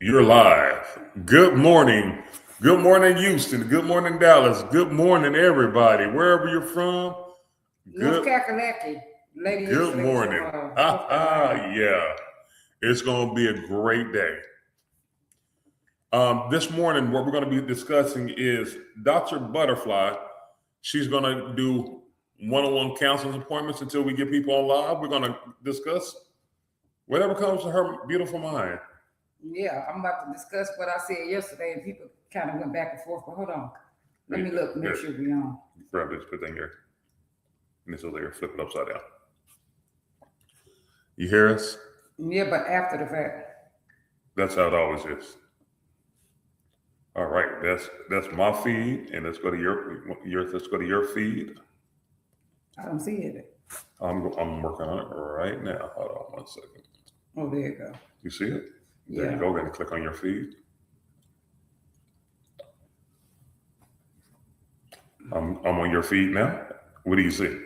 You're live. Good morning. Good morning, Houston. Good morning, Dallas. Good morning, everybody. Wherever you're from, North good Kakalaki, lady good yesterday from morning. North Carolina. Yeah. It's gonna be a great day. This morning, what we're gonna be discussing is Dr. Butterfly. She's gonna do one-on-one counseling appointments until we get people on live. We're gonna discuss whatever comes to her beautiful mind. Yeah, I'm about to discuss what I said yesterday, and people kind of went back and forth. But hold on, let me look, make sure we're on. Grab this, put that in here. And this over here, flip it upside down. You hear us? Yeah, but after the fact. That's how it always is. All right, that's my feed, and let's go to your let's go to your feed. I don't see it. I'm working on it right now. Hold on one second. Oh, there you go. You see it? There Yeah. you go. Gonna click on your feed. I'm on your feed now. What do you see?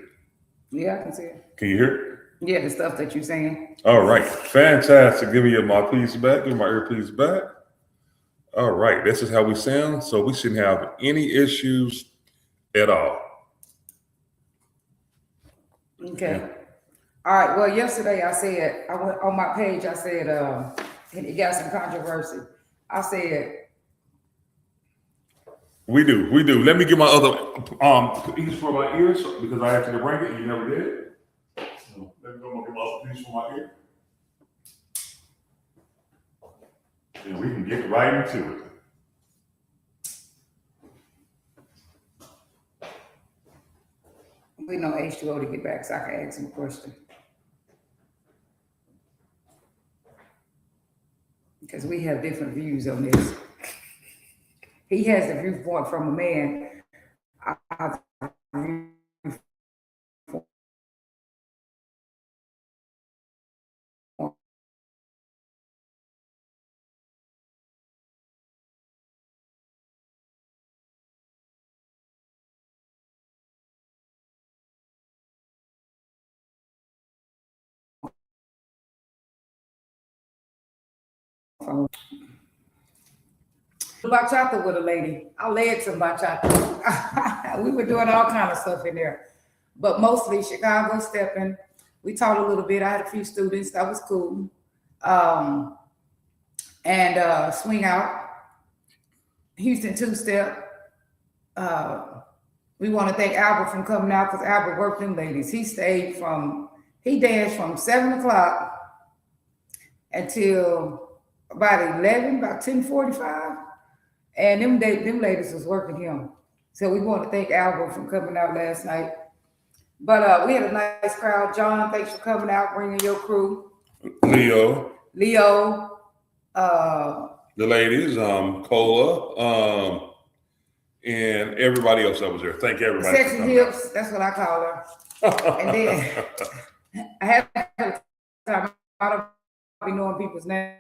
Yeah, I can see it. Can you hear it? Yeah, the stuff that you're saying. All right, fantastic. Give me my piece back. Give my earpiece back. All right, this is how we sound. So we shouldn't have any issues at all. Okay. Yeah. All right. Well, yesterday I said I went on my page. I said, and it got some controversy. I said. We do. Let me get my other piece for my ears because I have to bring it. You never did. So let me go get my other piece for my ear. And we can get right into it. We know H2O to get back so I can ask him a question. Because we have different views on this. He has the viewpoint from a man. Bachata with a lady. I led some bachata. We were doing all kind of stuff in there, but mostly Chicago stepping. We taught a little bit. I had a few students. That was cool. And swing out. Houston two-step. We want to thank Albert from coming out because Albert worked them ladies. He danced from 7 o'clock until about 11, about 10:45. And them ladies was working him. So we want to thank Albert for coming out last night. But we had a nice crowd. John, thanks for coming out, bringing your crew. Leo. The ladies, Cola, and everybody else that was there. Thank everybody. Sexy hips, that's what I call her. And then I have time. I don't be knowing people's names.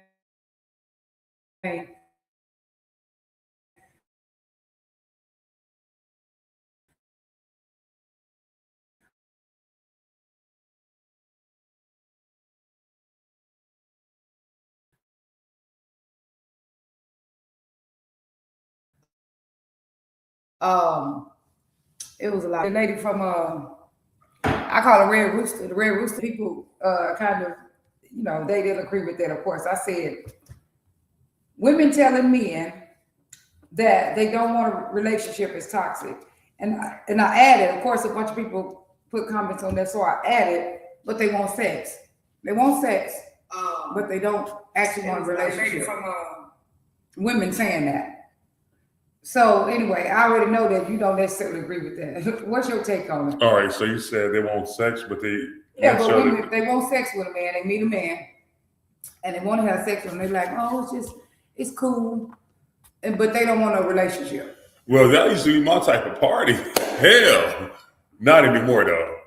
It was a lot. The lady from I call her Red Rooster. The Red Rooster people kind of, they didn't agree with that. Of course, I said women telling men that they don't want a relationship is toxic, and I added. Of course, a bunch of people put comments on that, so I added, but they want sex. They want sex, but they don't actually want a relationship. Women saying that. So anyway, I already know that you don't necessarily agree with that. What's your take on it? All right, so you said they want sex, but they women, they want sex with a man. They meet a man, and they want to have sex with him. They're like, oh, it's cool, but they don't want a relationship. Well, that used to be my type of party. Hell, not anymore though.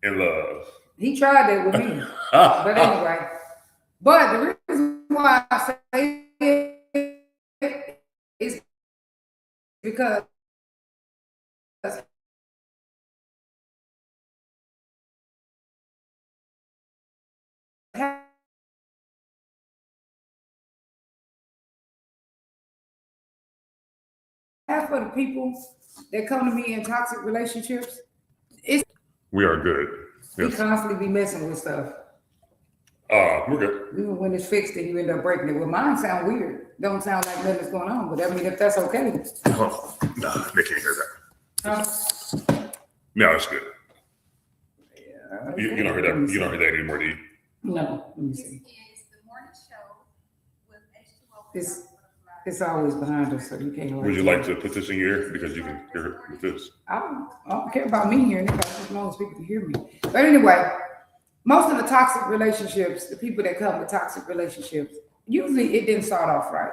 In love. He tried that with me, but anyway. But the reason why I say it is because half of the people that come to me in toxic relationships, We are good. we Yes. constantly be messing with stuff. We're good. Even when it's fixed and you end up breaking it. Well, mine sound weird. Don't sound like nothing's going on, but I mean, if that's okay. Oh, no, they can't hear that. Huh? No, it's good. Yeah, You don't hear that. You don't hear that anymore, do you? No, let me This see. is the morning show with H2O and It's- Dr. It's always behind us, so you can't hear Would you it. like to put this in your ear because you can hear it with this? I don't care about me hearing it, as long as people can hear me. But anyway, most of the toxic relationships, the people that come with toxic relationships, usually it didn't start off right.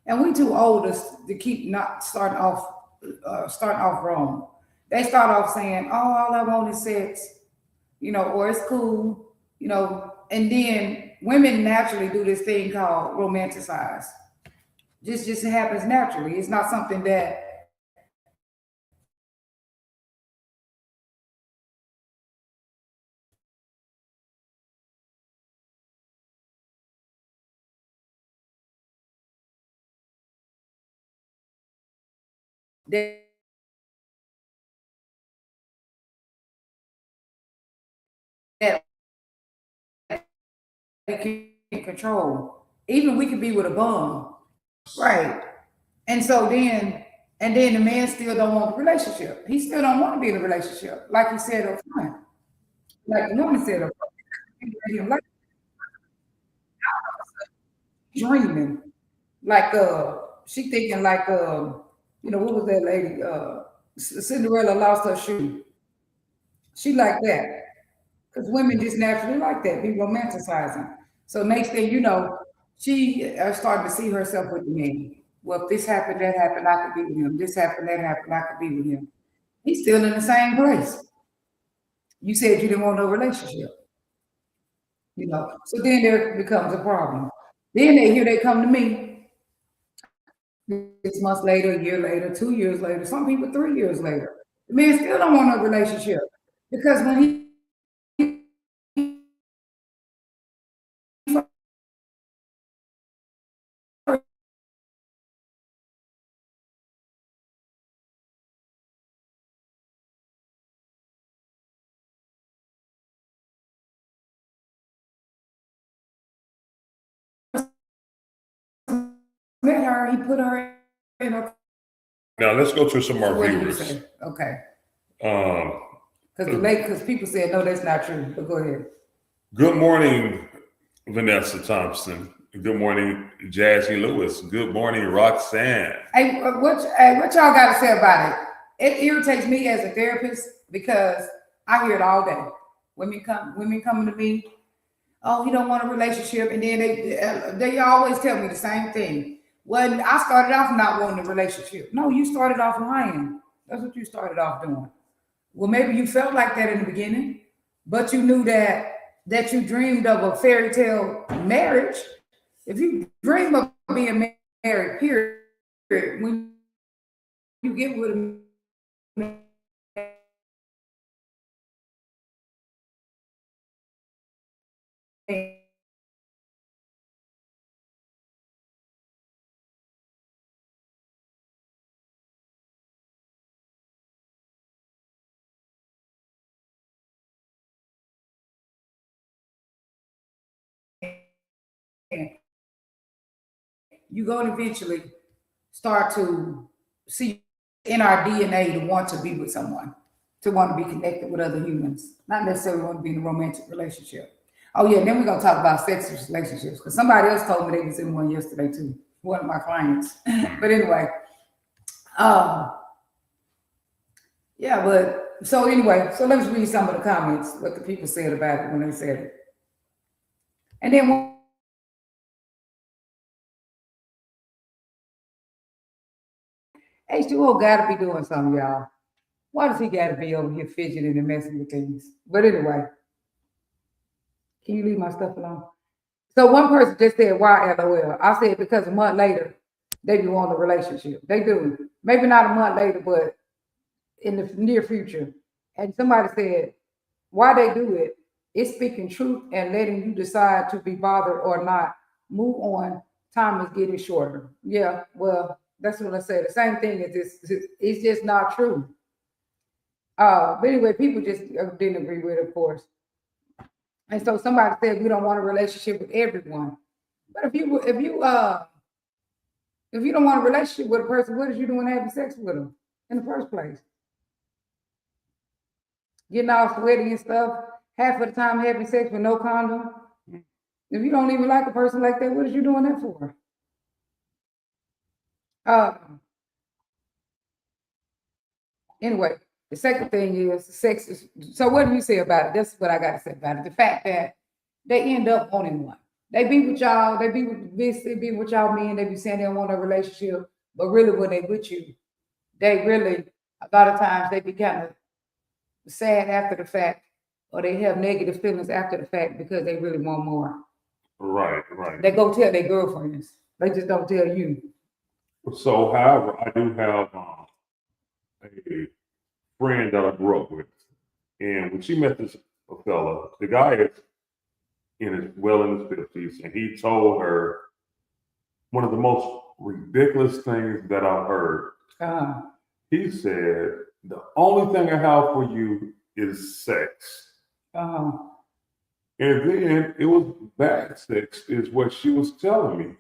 And we too old to keep not starting off wrong. They start off saying, "Oh, all I want is sex," or it's cool, and then women naturally do this thing called romanticize. Just happens naturally. It's not something that that we can control. Even we can be with a bum, right? And so then the man still don't want the relationship. He still don't want to be in a relationship, like he said up front, like the woman said up front. Like dreaming, like she thinking like what was that lady? Cinderella lost her shoe. She like that. Because women just naturally like that, be romanticizing. So next thing you know, she started to see herself with the man. Well, if this happened, that happened, I could be with him. This happened, that happened, I could be with him. He's still in the same place. You said you didn't want no relationship. So then there becomes a problem. Then they come to me 6 months later, a year later, 2 years later, some people 3 years later. The man still don't want no relationship because when he met her, he put her in a. Now let's go to some of our What did you viewers. say? Okay. Um, Because people said, no, that's not true. But go ahead. Good morning, Vanessa Thompson. Good morning, Jazzy Lewis. Good morning, Roxanne. Hey, what y'all got to say about it? It irritates me as a therapist because I hear it all day. Women coming to me, oh, he don't want a relationship, and then they always tell me the same thing. Well, I started off not wanting a relationship. No, you started off lying. That's what you started off doing. Well, maybe you felt like that in the beginning, but you knew that you dreamed of a fairy tale marriage. If you dream of being married, period, when you get with a man, you're going to eventually start to see in our DNA to want to be with someone, to want to be connected with other humans, not necessarily want to be in a romantic relationship. Oh yeah, then we're gonna talk about sex relationships because somebody else told me they was in one yesterday too. One of my clients. But anyway, yeah, but so let's read some of the comments, what the people said about it when they said it. And then H2O gotta be doing something, y'all. Why does he gotta be over here fidgeting and messing with things? But anyway, can you leave my stuff alone? So one person just said, why LOL? I said, because a month later, they be wanting a relationship. They do. Maybe not a month later, but in the near future. And somebody said, why they do it, it's speaking truth and letting you decide to be bothered or not. Move on. Time is getting shorter. Yeah, well, That's what I said. The same thing is this. It's just not true. But anyway, people just didn't agree with it, of course. And so somebody said we don't want a relationship with everyone. But if you don't want a relationship with a person, what is you doing having sex with them in the first place? Getting all sweaty and stuff, half of the time having sex with no condom. If you don't even like a person like that, what is you doing that for? Anyway, the second thing is sex is, so what do you say about it? That's what I got to say about it. The fact that they end up wanting one. They be with y'all, they be with y'all men, they be saying they don't want a relationship, but really when they with you, they really, a lot of times they be kind of sad after the fact, or they have negative feelings after the fact because they really want more. Right. They go tell their girlfriends. They just don't tell you. So, however, I do have a friend that I grew up with, and when she met this fella, the guy is in his 50s, and he told her one of the most ridiculous things that I've heard. He said, "The only thing I have for you is sex." And then it was bad sex, is what she was telling me.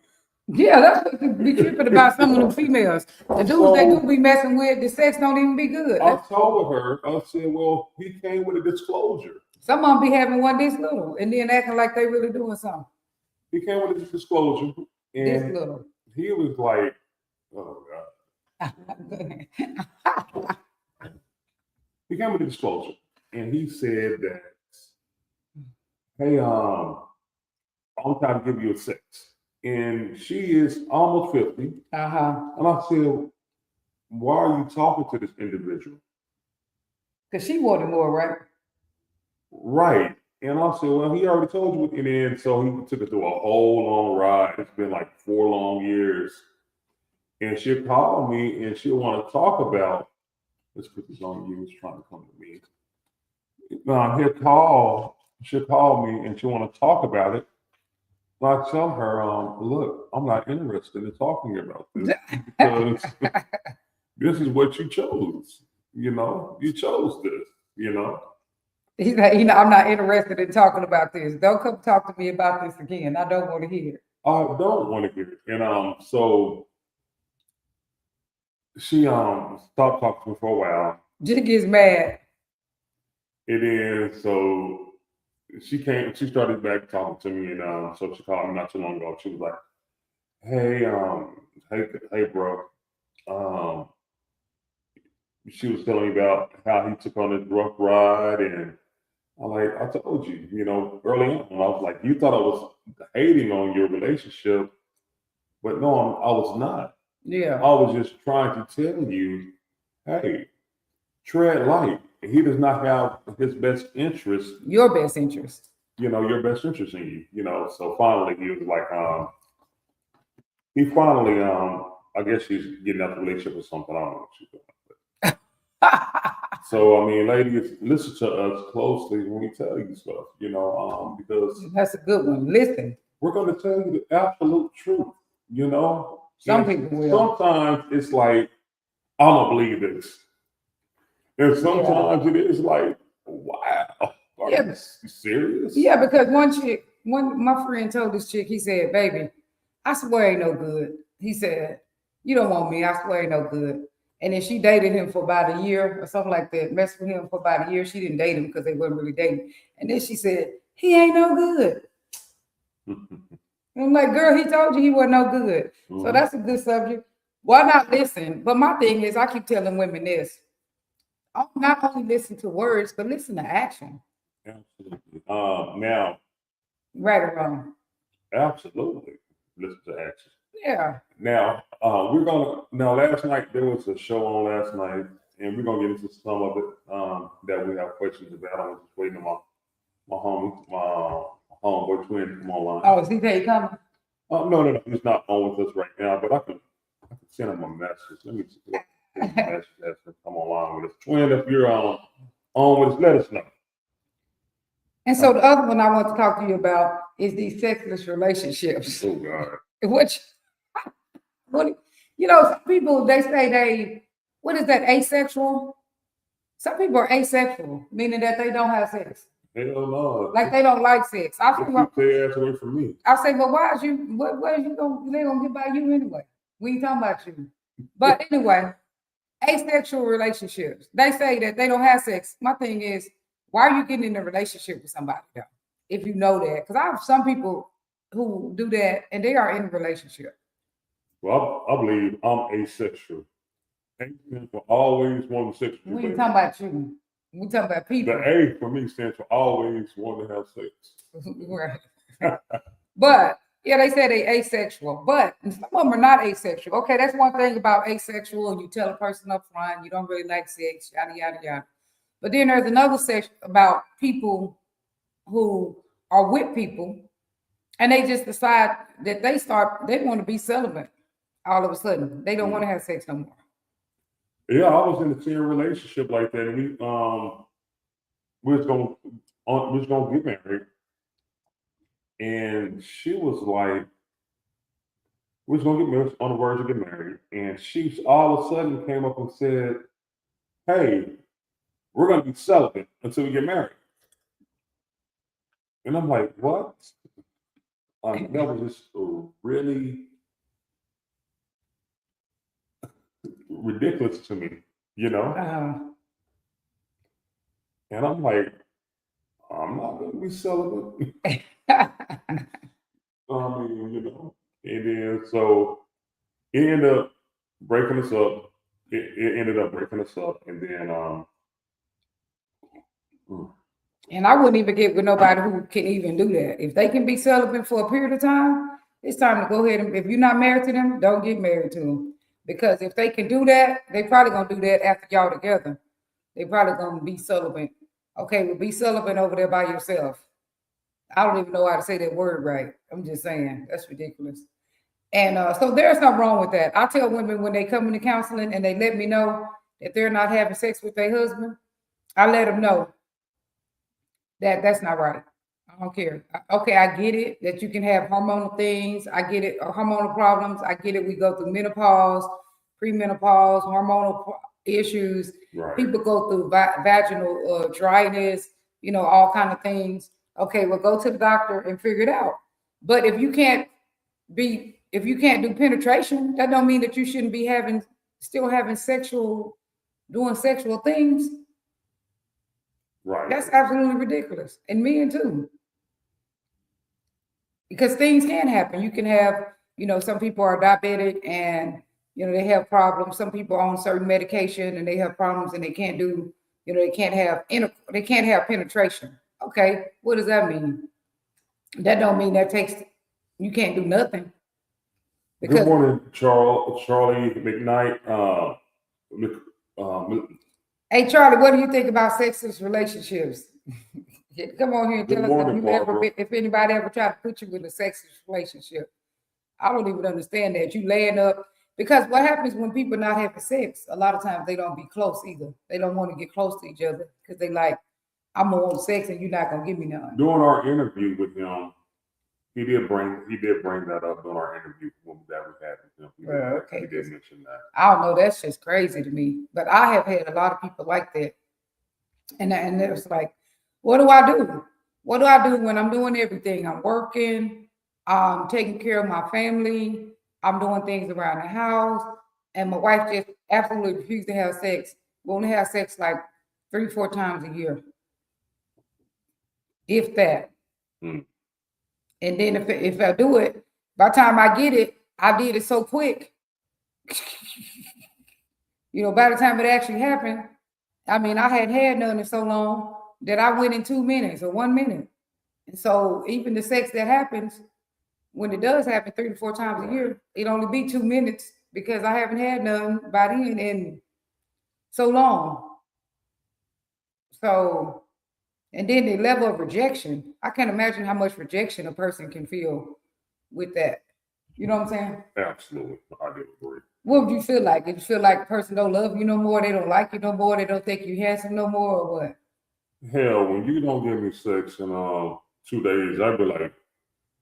Yeah, that's what be tripping about some of the females. The dudes they do be messing with, the sex don't even be good. I told her, I said, well, he came with a disclosure. Some of them be having one this little and then acting like they really doing something. He came with a disclosure. And this little. He was like, oh God. He came with a disclosure. And he said that, hey, I'm trying to give you a sex. And she is almost 50. And I said, why are you talking to this individual? Because she wanted more, right? Right. And I said, well, he already told you. And then so he took it through a whole long ride. It's been like 4 long years. And she'll call me and she'll want to talk about, let's put this on you, it's trying to come to me. She'll call me and she'll want to talk about it. I tell her, look, I'm not interested in talking about this because this is what you chose. You know, you chose this, you know. He's like, I'm not interested in talking about this. Don't come talk to me about this again. I don't want to hear it. I don't want to hear it. And so she stopped talking to me for a while. She gets mad. And then so she started back talking to me, and so she called me not too long ago. She was like, hey, bro. She was telling me about how he took on this rough ride, and I told you, you know, early on, I was like, you thought I was hating on your relationship, but no, I was not. Yeah. I was just trying to tell you, hey, tread light. He does not have his best interest. Your best interest. You know, your best interest in you, you know. So finally he was like, I guess she's getting out of the relationship or something. I don't know what she's doing. So I mean, ladies, listen to us closely when we tell you stuff, you know, because that's a good one. Listen. We're gonna tell you the absolute truth, you know. Some people will. Sometimes it's like, I don't believe this. And sometimes it is like, wow, are you serious? Yeah, because one my friend told this chick, he said, baby, I swear ain't no good. He said, you don't want me, I swear ain't no good. And then she dated him for about a year or something like that, messed with him for about a year. She didn't date him because they weren't really dating. And then she said, he ain't no good. And I'm like, girl, he told you he wasn't no good. So that's a good subject. Why not listen? But my thing is, I keep telling women this. Not only listen to words, but listen to action. Absolutely. Now. Right or wrong? Absolutely. Listen to action. Yeah. Now, last night, there was a show on last night, and we're going to get into some of it that we have questions about. I'm just waiting on my homeboy twin to come online. Oh, is he coming? No, he's not on with us right now, but I can send him a message. Let me see. Message has to come online with us. Twin, if you're on with us, let us know. And so the other one I want to talk to you about is these sexless relationships. Oh God. You know, some people they say what is that, asexual? Some people are asexual, meaning that they don't have sex. Hell no. Like they don't like sex. I They say, well, keep their ass away from me. why is you what is you gonna they gonna get by you anyway? We ain't talking about you. But anyway, asexual relationships. They say that they don't have sex. My thing is, why are you getting in a relationship with somebody though? If you know that, because I have some people who do that and they are in a relationship. Well, I believe I'm asexual. A for always wanting sex. We ain't talking about you. We talking about people. The A for me stands for always want to have sex. Right. But yeah, they say they asexual, but some of them are not asexual. Okay, that's one thing about asexual. You tell a person up front you don't really like sex, yada yada yada. But then there's another section about people who are with people and they just decide that they want to be celibate all of a sudden. They don't want to have sex no more. Yeah, I was in a 10-year relationship like that, and we was gonna get married, and she was like, we was gonna get married, on the verge of getting married, and she all of a sudden came up and said, "Hey, we're gonna be celibate until we get married," and I'm like, "What?" That was just really ridiculous to me, you know. And I'm like, I'm not gonna be celibate. I mean, you know. And then so it ended up breaking us up. It ended up breaking us up, and then And I wouldn't even get with nobody who can even do that. If they can be celibate for a period of time, it's time to go ahead and if you're not married to them, don't get married to them. Because if they can do that, they probably gonna do that after y'all together. They probably gonna be celibate. Okay, well, be celibate over there by yourself. I don't even know how to say that word right. I'm just saying that's ridiculous. And so there's nothing wrong with that. I tell women when they come into counseling and they let me know that they're not having sex with their husband, I let them know that that's not right. I don't care. Okay, I get it that you can have hormonal things. I get it, hormonal problems. I get it. We go through menopause, premenopause, hormonal issues. right. People go through vaginal dryness, you know, all kind of things. Okay, well, go to the doctor and figure it out. But if you can't do penetration, that don't mean that you shouldn't be still having doing sexual things. Right. That's absolutely ridiculous. And men too. Because things can happen. You can have, you know, some people are diabetic and, you know, they have problems. Some people are on certain medication and they have problems and they can't do, you know, they can't have penetration. Okay, what does that mean? That don't mean you can't do nothing. Good morning, Charlie McKnight. Hey, Charlie, what do you think about sexless relationships? Come on here and tell us if anybody ever tried to put you in a sexless relationship. I don't even understand that. You laying up, because what happens when people not having sex, a lot of times they don't be close either. They don't want to get close to each other because they like, I'm gonna want sex and you're not gonna give me none. During our interview with him, he did bring that up during our interview that we had with him. Okay. He did mention that. I don't know. That's just crazy to me. But I have had a lot of people like that, and it's like, what do I do? What do I do when I'm doing everything? I'm working, I'm taking care of my family, I'm doing things around the house, and my wife just absolutely refuses to have sex. We only have sex like 3-4 times a year, if that. Hmm. And then if I do it, by the time I get it, I did it so quick. You know, by the time it actually happened, I mean, I hadn't had none in so long that I went in 2 minutes or 1 minute. And so even the sex that happens, when it does happen 3-4 times a year, it only be 2 minutes because I haven't had none by then in so long. So, and then the level of rejection, I can't imagine how much rejection a person can feel with that. You know what I'm saying? Absolutely. I do agree. What would you feel like? If you feel like the person don't love you no more, they don't like you no more, they don't think you handsome no more, or what? Hell, when you don't give me sex in 2 days, I'd be like,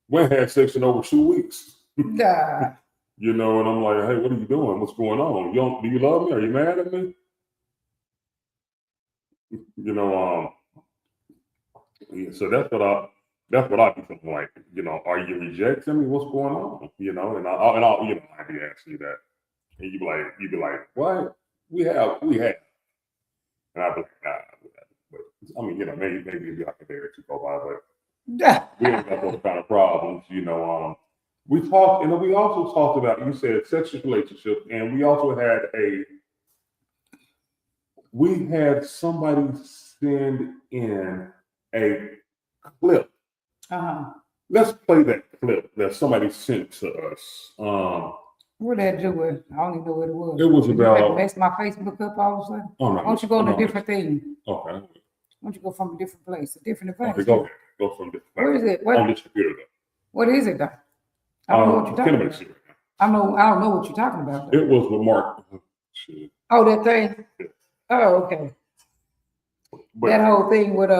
we ain't had sex in over 2 weeks. Nah. You know, and I'm like, hey, what are you doing? What's going on? Do you love me? Are you mad at me? You know, yeah, so that's what I be feeling like. You know, are you rejecting me? What's going on? You know, and I'll you know, I be asking you that, and you be like, what? We have, and I be like, nah. But I mean, you know, maybe it'd be like a day or two go by, but we ain't got those kind of problems. You know, we talked, and we also talked about, you said sexual relationship, and we had somebody send in a clip. Let's play that clip that somebody sent to us. What that do with? I don't even know what it was. It was You about. had to mess my Facebook up all of a sudden. Oh, no, Why don't you go on a different thing? Okay. Why don't you go from a different place, a different event? Okay, go ahead. Go from different. Where is it? What? On this computer though. What is it though? I don't know what you're talking about. I don't know what you're talking about. It was with Mark. Shit. Oh, that thing. Yeah. Oh, okay. But, that whole thing with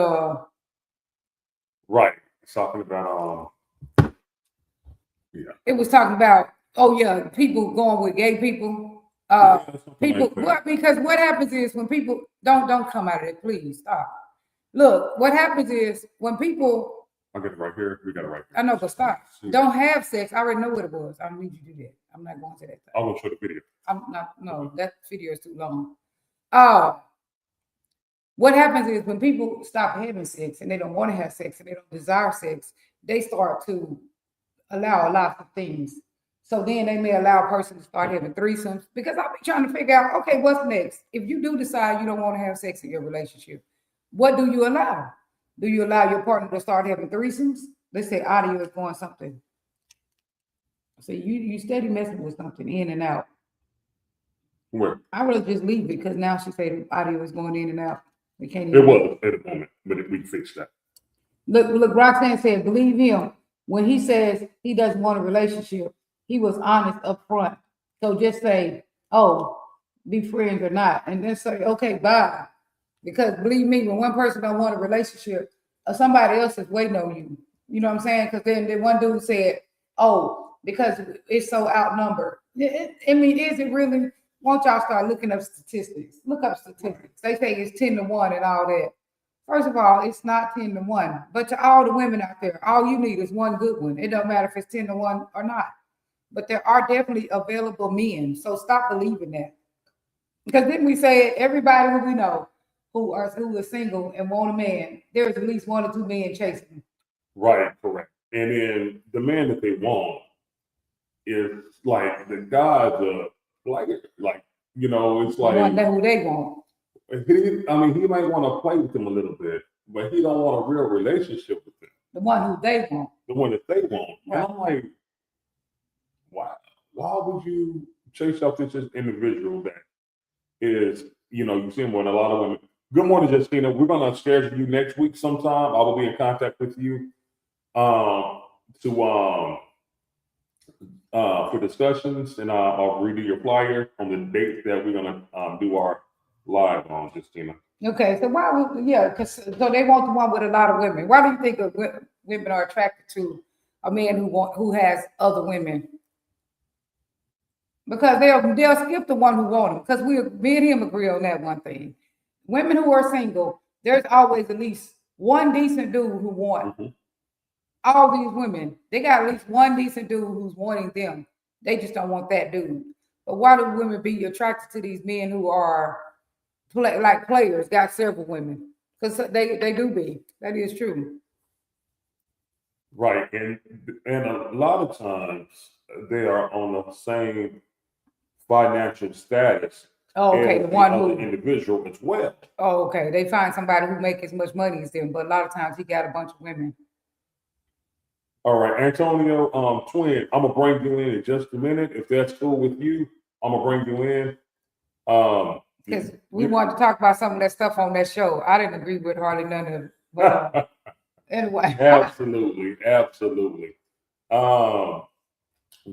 Right. It's talking about yeah. It was talking about people going with gay people. People like because what happens is when people don't come out of it, please stop. Look, what happens is when people I'll get it right here. We got it right here. I know, but stop. Don't have sex. I already know what it was. I don't need you to do that. I'm not going to that thing. I will show the video. I'm not, no, that video is too long. What happens is when people stop having sex and they don't want to have sex and they don't desire sex, they start to allow a lot of things. So then they may allow a person to start having threesomes because I'll be trying to figure out, okay, what's next? If you do decide you don't want to have sex in your relationship, what do you allow? Do you allow your partner to start having threesomes? Let's say audio is going something. So you steady messing with something in and out. Where? I would just leave it because now she said audio is going in and out. We can't. It was at the moment, but we fixed that. Look, Roxanne said, believe him. When he says he doesn't want a relationship, he was honest up front. So just say, oh, be friends or not. And then say, okay, bye. Because believe me, when one person don't want a relationship, somebody else is waiting on you. You know what I'm saying? Because then the one dude said, oh, because it's so outnumbered. I mean, is it really? Won't y'all start looking up statistics? Look up statistics. They say it's 10-1 and all that. First of all, it's not 10-1. But to all the women out there, all you need is one good one. It don't matter if it's 10-1 or not. But there are definitely available men. So stop believing that. Because then we say everybody who we know who is single and want a man, there's at least 1 or 2 men chasing them. Right, correct. And then the man that they want is like the guys like you know, it's like who they want. He might want to play with them a little bit, but he don't want a real relationship with them. The one who they want. The one that they want. Right. And I'm like, why would you chase after this individual that is, you know, you see him with a lot of women. Good morning, Justina. We're gonna schedule you next week sometime. I will be in contact with you for discussions, and I'll read you your flyer on the date that we're gonna do our live on, Justina. Okay, so so they want the one with a lot of women. Why do you think women are attracted to a man who has other women? Because they'll skip the one who want him. Because me and him agree on that one thing. Women who are single, there's always at least one decent dude who wants all these women. They got at least one decent dude who's wanting them. They just don't want that dude. But why do women be attracted to these men who are like players, got several women? Because they do be. That is true. Right, and a lot of times they are on the same financial status. Oh, okay, the one who individual as well. Oh, okay. They find somebody who make as much money as them, but a lot of times he got a bunch of women. All right, Antonio, twin, I'm gonna bring you in just a minute. If that's cool with you, I'm gonna bring you in. Because we wanted to talk about some of that stuff on that show. I didn't agree with hardly none of it. But anyway. Absolutely.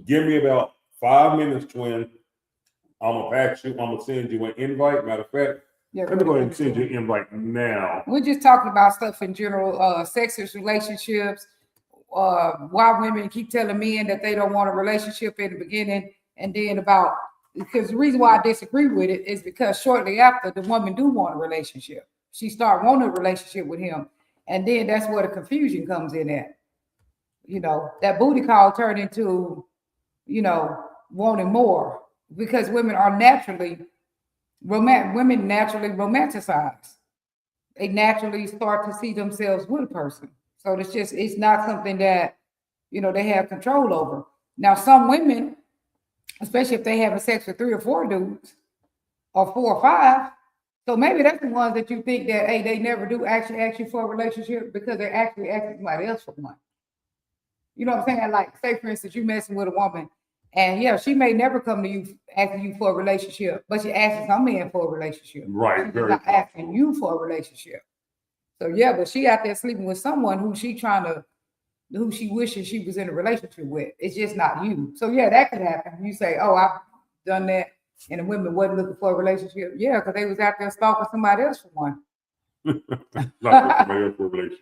Give me about 5 minutes, twin. I'm gonna send you an invite. Matter of fact, let me go ahead and send you an invite now. We're just talking about stuff in general, sexist relationships, why women keep telling men that they don't want a relationship in the beginning, and then because the reason why I disagree with it is because shortly after the woman do want a relationship, she start wanting a relationship with him, and then that's where the confusion comes in at. That booty call turned into, wanting more, because women naturally romanticize. They naturally start to see themselves with a person. So it's not something that, they have control over. Now, some women, especially if they having sex with 3 or 4 dudes, or 4 or 5, so maybe that's the ones that you think that, hey, they never do actually ask you for a relationship because they're actually asking somebody else for one. You know what I'm saying? Like, say, for instance, you messing with a woman, and yeah, she may never come to you asking you for a relationship, but she asking some man for a relationship. Right. She's Very not cool. asking you for a relationship. So yeah, but she out there sleeping with someone who she wishes she was in a relationship with. It's just not you. So yeah, that could happen. You say, oh, I've done that, and the women wasn't looking for a relationship. Yeah, because they was out there stalking somebody else for one. Right.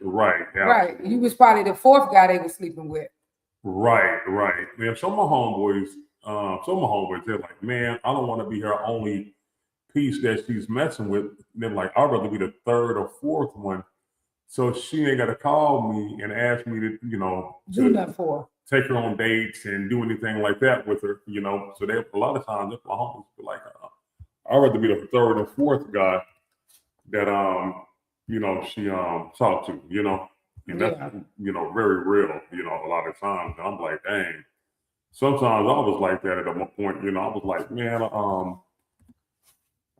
Right. You was probably the 4th guy they was sleeping with. Right. Man, some of my homeboys, they're like, man, I don't want to be her only piece that she's messing with. They're like, I'd rather be the 3rd or 4th one. So she ain't got to call me and ask me to, Do nothing for. Take her on dates and do anything like that with her, So they, a lot of times, if my homies be like, I'd rather be the 3rd or 4th guy that she talked to, and that's very real, a lot of times. And I'm like, dang. Sometimes I was like that at one point, I was like, man,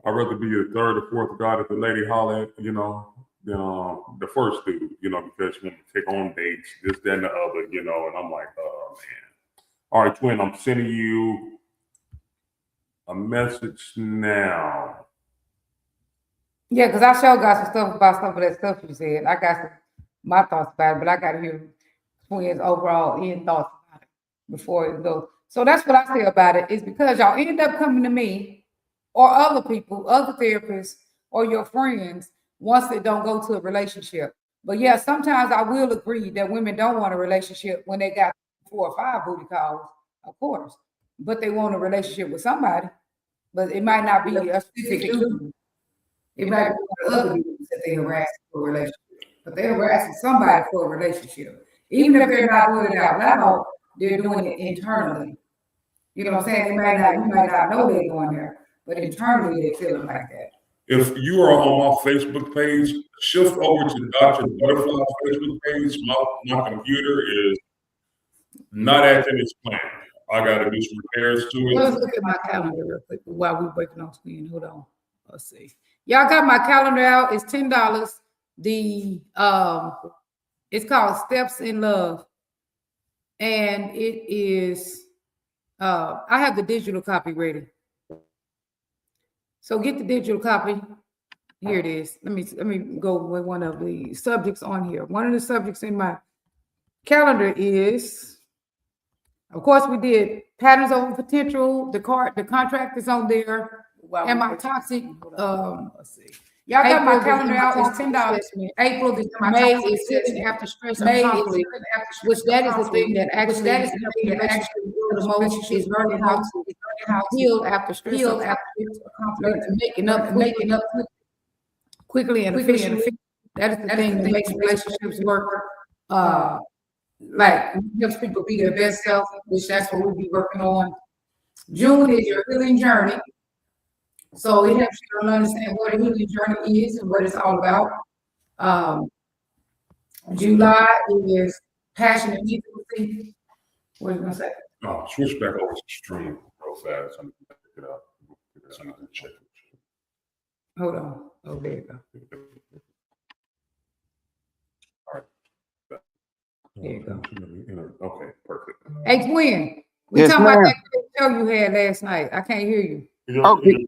I'd rather be the 3rd or 4th guy that the lady holler at, than the first dude, because she want to take on dates, this, that, and the other, and I'm like, oh man. All right, twin, I'm sending you a message now. Yeah, because I sure got some stuff about some of that stuff you said. I got my thoughts about it, but I got to hear Twins' overall end thoughts about it before it goes. So that's what I say about it, is because y'all end up coming to me or other people, other therapists, or your friends once they don't go to a relationship. But yeah, sometimes I will agree that women don't want a relationship when they got 4 or 5 booty calls, of course. But they want a relationship with somebody. But it might not be a specific dude. It might be one of the other dudes that they harass for a relationship. But they're harassing somebody for a relationship. Even if they're not doing it out loud, they're doing it internally. You know what I'm saying? You might not know they're going there, but internally they feel like that. If you are on my Facebook page, shift over to Dr. Butterfly's Facebook page. My computer is not acting as planned. I got to do some repairs to it. Let's look at my calendar real quick while we're breaking on screen. Hold on. Let's see. Y'all got my calendar out. It's $10. It's called Steps in Love. And it is, I have the digital copy ready. So get the digital copy. Here it is. Let me go with one of the subjects on here. One of the subjects in my calendar is, of course, we did patterns over potential. The contract is on there. Wow. And my toxic, let's see. Y'all got my calendar out. It's $10. April, May is sitting after stress and conflict, which that is the thing that actually the most is learning how to heal after stress, making up quickly and efficiently. That is the thing that makes relationships work. Like helps people be their best self, which that's what we'll be working on. June is your healing journey. So it helps you to understand what a healing journey is and what it's all about. July is passion and intimacy. What are you gonna say? Oh, switch back over to stream real fast. I'm gonna pick it up. I'm gonna check it. Hold on. Oh, there you go. All right. There you go. Okay, perfect. Hey, twin. We Yes, talking about ma'am. that show you had last night. I can't hear you. Okay.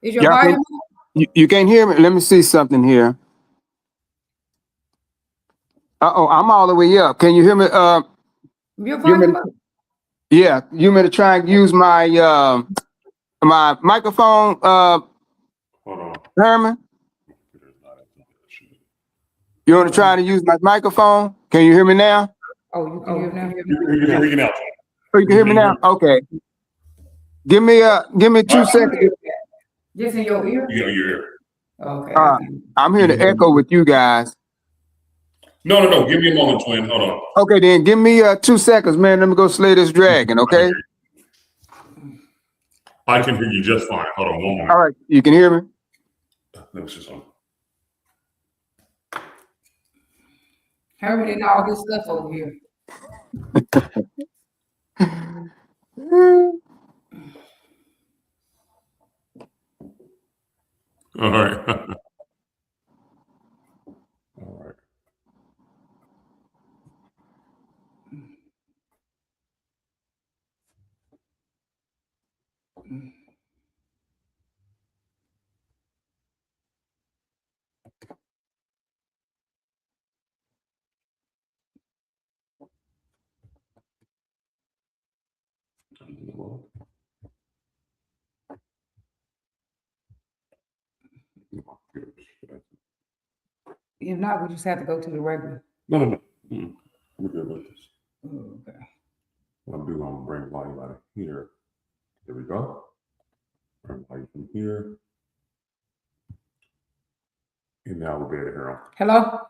Is your Y'all can- volume? You can't hear me? Let me see something here. Uh-oh, I'm all the way up. Can you hear me? Your You volume? mean- Yeah, you want me to try and use my my microphone, Hold on. Herman? You want to try to use my microphone? Can you hear me now? Oh, you can hear now? You can hear you now. Oh, you can hear me now? Okay. Give me 2 seconds. Just in your ear? You know, your ear. Okay. I'm here to echo with you guys. No. Give me a moment, twin. Hold on. Okay, then give me 2 seconds, man. Let me go slay this dragon, okay? I can hear you just fine. Hold on one moment. All right, you can hear me? Let me see something. Herbert and all this stuff over here. All right. All right. If not, we just have to go to the regular. No. We're good with this. Okay. What I'm doing, I'm gonna bring volume out of here. There we go. Bring volume from here. And now we'll be able to hear him. Hello?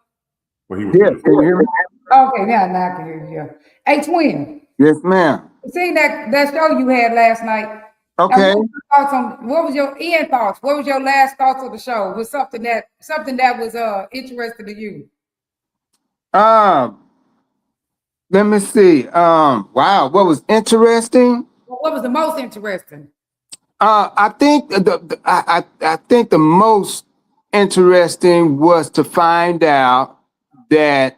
Well, he was Yes, can you hear me? Okay, now I can hear you. Hey, twin. Yes, ma'am. You seen that show you had last night? Okay. Now, what was your end thoughts? What was your last thoughts of the show? Was something that was interesting to you? Let me see. Wow, what was interesting? What was the most interesting? I think I think the most interesting was to find out that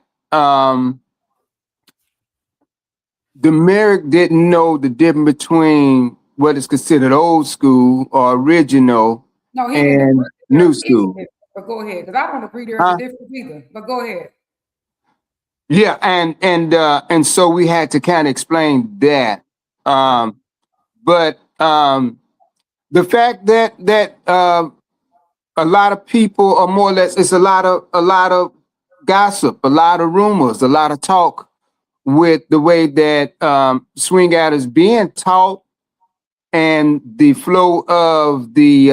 Merrick didn't know the difference between what is considered old school or original No, he and didn't. new school. But go ahead, because I don't agree there's a difference either. But go ahead. Yeah, and so we had to kind of explain that. But the fact that a lot of people are more or less, it's a lot of gossip, a lot of rumors, a lot of talk with the way that swing out is being taught and the flow of the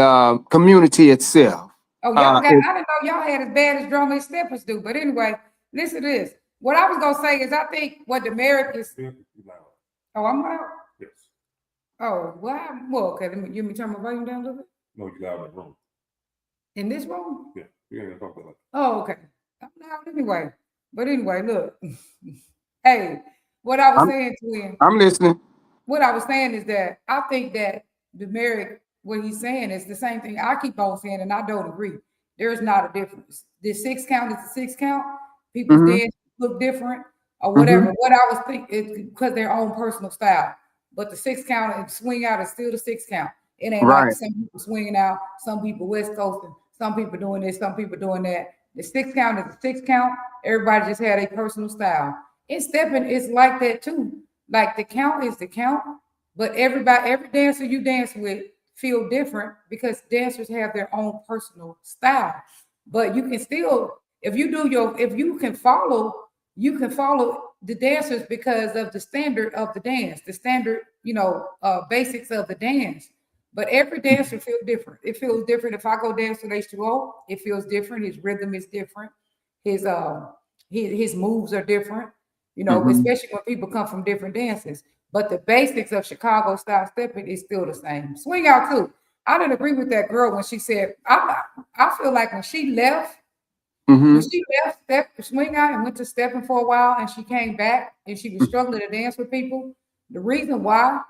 community itself. Oh, I didn't know y'all had as bad as drum and steppers do. But anyway, listen to this. What I was gonna say is I think what the Merrick is. Oh, I'm loud? Yes. Oh, well, okay, let me turn my volume down a little bit. No, you loud in the room. In this room? Yeah, you're gonna talk about that. Oh, okay. I'm loud anyway. But anyway, look. Hey, what I was saying to him. I'm listening. What I was saying is that I think that the Merrick, what he's saying is the same thing I keep on saying, and I don't agree. There's not a difference. The 6 count is the 6 count. People's dance look different or whatever. What I was thinking is because their own personal style. But the 6 count and swing out is still the 6 count. It ain't like some people swinging out, some people West Coasting, some people doing this, some people doing that. The 6 count is the 6 count. Everybody just had a personal style. And stepping is like that too. Like the count is the count, but every dancer you dance with feel different because dancers have their own personal style. But you can still, if you can follow the dancers because of the standard of the dance, the standard, basics of the dance. But every dancer feels different. It feels different. If I go dance with H2O, it feels different. His rhythm is different. His moves are different. Especially when people come from different dances. But the basics of Chicago style stepping is still the same. Swing out too. I didn't agree with that girl when she said, I feel like when she left swing out and went to stepping for a while and she came back and she was struggling to dance with people. The reason why,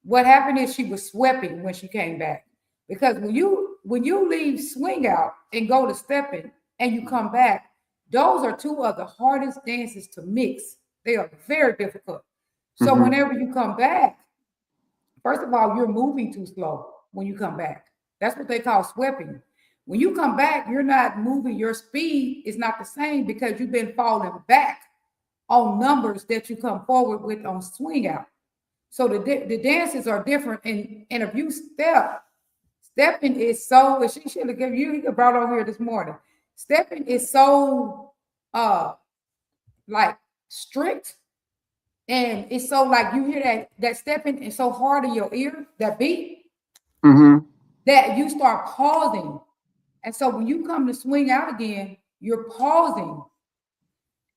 what happened is she was sweeping when she came back. Because when you leave swing out and go to stepping and you come back, those are two of the hardest dances to mix. They are very difficult. So whenever you come back, first of all, you're moving too slow when you come back. That's what they call sweeping. When you come back, you're not moving. Your speed is not the same because you've been falling back on numbers that you come forward with on swing out. So the dances are different. And if you stepping is so, she should have given you brought on here this morning. Stepping is so like strict And it's so like you hear that stepping is so hard in your ear, that beat, Mm-hmm. that you start pausing. And so when you come to swing out again, you're pausing.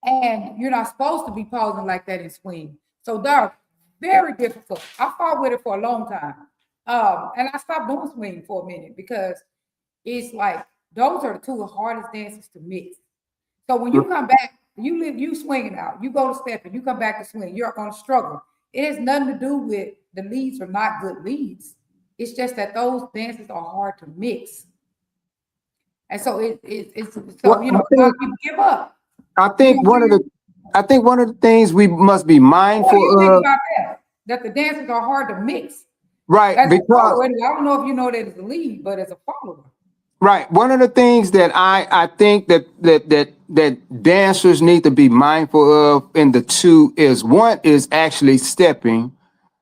And you're not supposed to be pausing like that in swing. So they're very difficult. I fought with it for a long time. And I stopped doing swing for a minute because it's like those are the two hardest dances to mix. So when you come back, you swinging out, you go to step and you come back to swing, you're gonna struggle. It has nothing to do with the leads are not good leads. It's just that those dances are hard to mix. And so it's so Well, you know, a lot of people give up. I think one of the things we must be What do you think mindful of, about that? That the dances are hard to mix. right? As a Because follower, I don't know if you know that as a lead, but as a follower. right, one of the things that I think that dancers need to be mindful of in the two is one is actually stepping,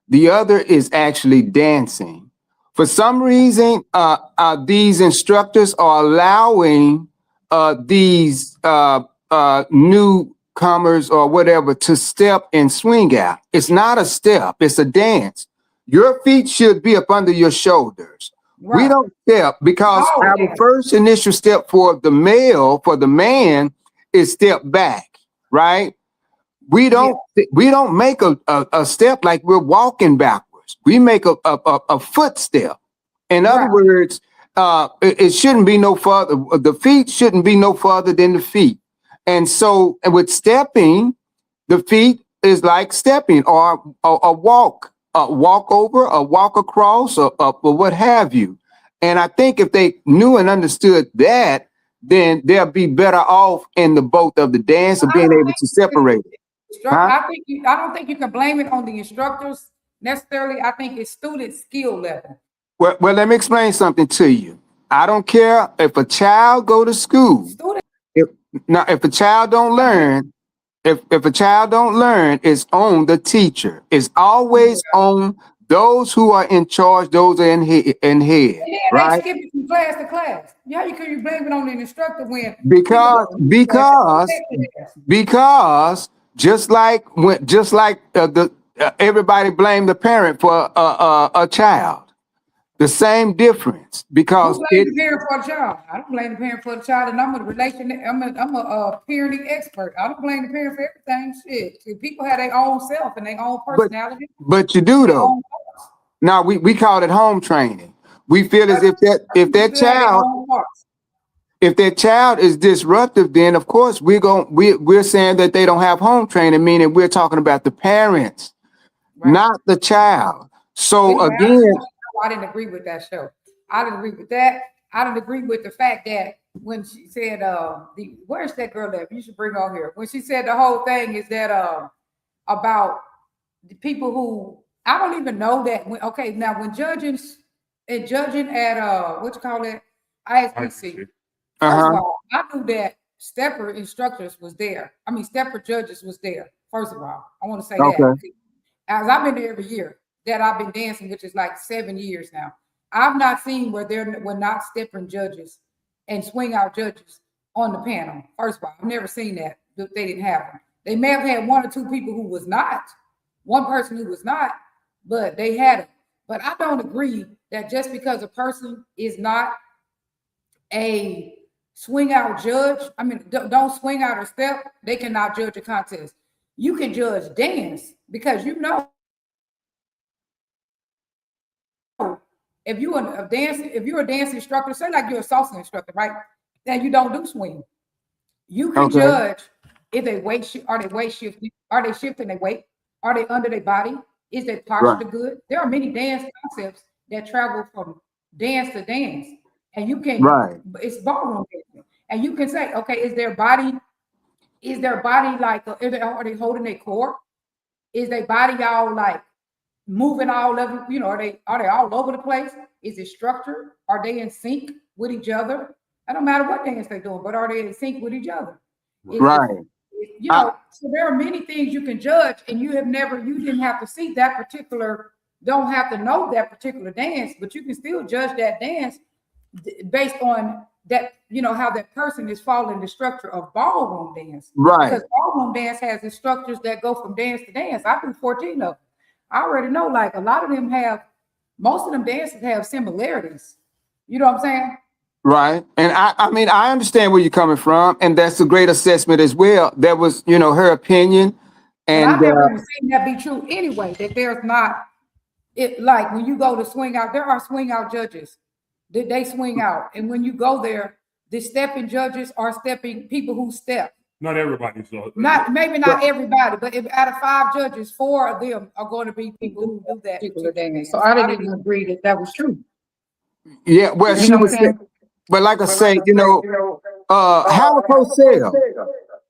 the other is actually dancing. For some reason, these instructors are allowing these newcomers or whatever to step and swing out. It's not a step, it's a dance. Your feet should be up under your shoulders. Right. We don't step because Oh, our yeah. first initial step for the man, is step back, right? We don't make a step like we're walking backwards. We make a footstep. In other Right. words, it shouldn't be no further. The feet shouldn't be no further than the feet. And so, and with stepping, the feet is like stepping or a walk over, a walk across, or what have you. And I think if they knew and understood that, then they'll be better off in the both of the dance of being able to separate it. Huh? I don't think you can blame it on the instructors necessarily. I think it's student skill level. Well, let me explain something to you. I don't care if a child go to school. Student, If a child don't learn, if a child don't learn, it's on the teacher. It's always on those who are in charge, those are in head, and then right? they skip it from class to class. Yeah, you can blame it on the instructor when Because just like everybody blame the parent for a child. The same difference because who blames the parent for the child? I don't blame the parent for the child, and I'm a parenting expert. I don't blame the parent for everything. Shit, people have their own self and their own personality. But you do though. Now we call it home training. We feel as if that child is disruptive, then of course we're saying that they don't have home training, meaning we're talking about the parents, not the child. So again, I didn't agree with that show. I didn't agree with that. I didn't agree with the fact that when she said, where's that girl that you should bring on here? When she said the whole thing is that about the people who I don't even know that when judging at what you call it, ISPC. First of all, I knew that stepper instructors was there. I mean stepper judges was there. First of all, I want to say that. As I've been there every year that I've been dancing, which is like 7 years now. I've not seen where there were not stepping judges and swing out judges on the panel. First of all, I've never seen that. They didn't have them. They may have had one or two people who was not, one person who was not, but they had it. But I don't agree that just because a person is not a swing out judge, I mean, don't swing out or step, they cannot judge a contest. You can judge dance because you know, if you're a dance instructor, say like you're a salsa instructor, right? Then you don't do swing. You can judge if they are they shifting? Are they shifting their weight? Are they under their body? Is their posture good? There are many dance concepts that travel from dance to dance, and you can it's ballroom dancing, and you can say, okay, is their body like? Are they holding their core? Is their body all like moving all over, you know, are they all over the place? Is it structured? Are they in sync with each other? I don't matter what dance they're doing, but are they in sync with each other? You know, so there are many things you can judge, and you didn't have to see that particular, don't have to know that particular dance, but you can still judge that dance based on that, you know, how that person is following the structure of ballroom dance. Right. Because ballroom dance has instructors that go from dance to dance. I do 14 of them. I already know, like, a lot of them most of them dances have similarities. You know what I'm saying? Right. And I mean, I understand where you're coming from, and that's a great assessment as well. That was, you know, her opinion. And I've And never even seen that be true anyway, that there's not, it like when you go to swing out, there are swing out judges. They swing out. And when you go there, the stepping judges are stepping people who step. Not everybody. So Maybe not everybody, but if out of 5 judges, 4 of them are going to be people who do that particular dance. So I didn't even agree that that was true. yeah, well, she was, but like I say, you know, Howard Cosell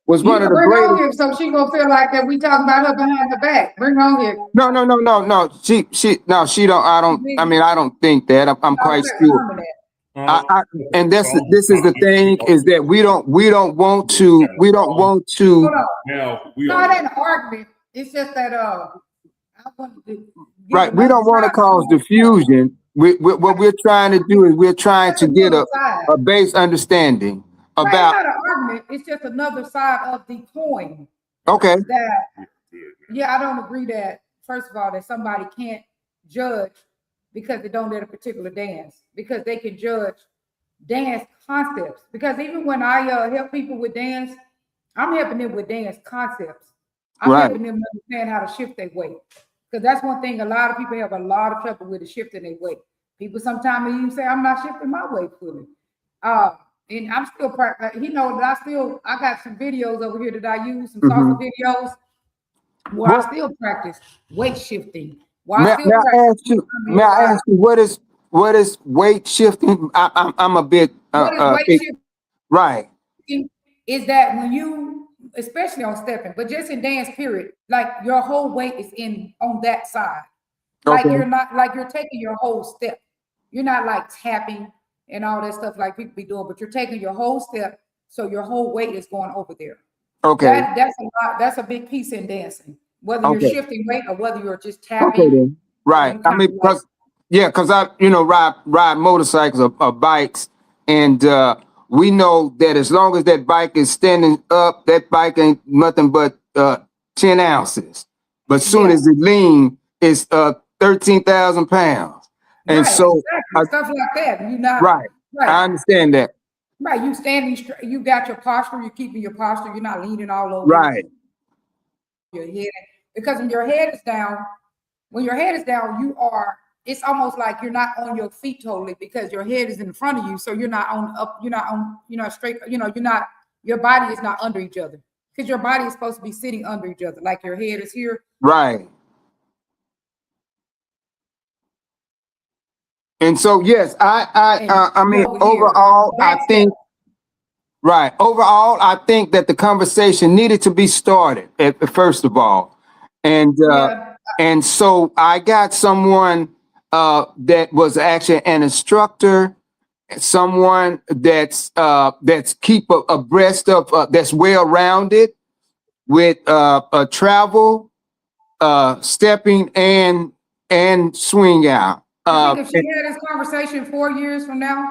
was one of the bring her on greatest. here, so she gonna feel like that we talking about her behind the back. Bring her on here. No. She don't. I don't think that. I'm quite sure. And this is the thing, is that we don't want to. Hold on. now No, it ain't an argument. It's just that I wanted to Right. We don't want to cause diffusion. What we're trying to do is we're trying to get a base understanding Right, about. it's not an argument. It's just another side of the coin. Okay. That, yeah, I don't agree that, first of all, that somebody can't judge because they don't let a particular dance, because they can judge dance concepts. Because even when I help people with dance, I'm helping them with dance concepts. I'm Right. helping them understand how to shift their weight. Because that's one thing a lot of people have a lot of trouble with, is shifting their weight. People sometimes even say, I'm not shifting my weight fully. And I'm still practicing. He knows that I got some videos over here that I use, some salsa videos, where I still practice weight shifting. May I ask you what is weight shifting? I'm a bit what is weight shifting? Right. Is that when you, especially on stepping, but just in dance period, like your whole weight is on that side. Like you're not, like you're taking your whole step. You're not like tapping and all that stuff like people be doing, but you're taking your whole step, so your whole weight is going over there. Okay. That's a lot. That's a big piece in dancing. Whether you're shifting weight or whether you're just tapping. Okay then. Right. I mean, because I ride motorcycles or bikes, and we know that as long as that bike is standing up, that bike ain't nothing but 10 ounces. But soon as it lean, it's 13,000 pounds. And right, so exactly. Stuff like that. You're not right. I understand that. Right. You standing straight, you got your posture, you're keeping your posture, you're not leaning all over right. Your head. Because when your head is down, it's almost like you're not on your feet totally, because your head is in front of you. So you're not straight, your body is not under each other. Because your body is supposed to be sitting under each other, like your head is here. Right. And so, yes, I mean, overall, I think that the conversation needed to be started first of all. And so I got someone that was actually an instructor, someone that's keep abreast of, that's well-rounded with travel, stepping and swing out. I think if she had this conversation 4 years from now,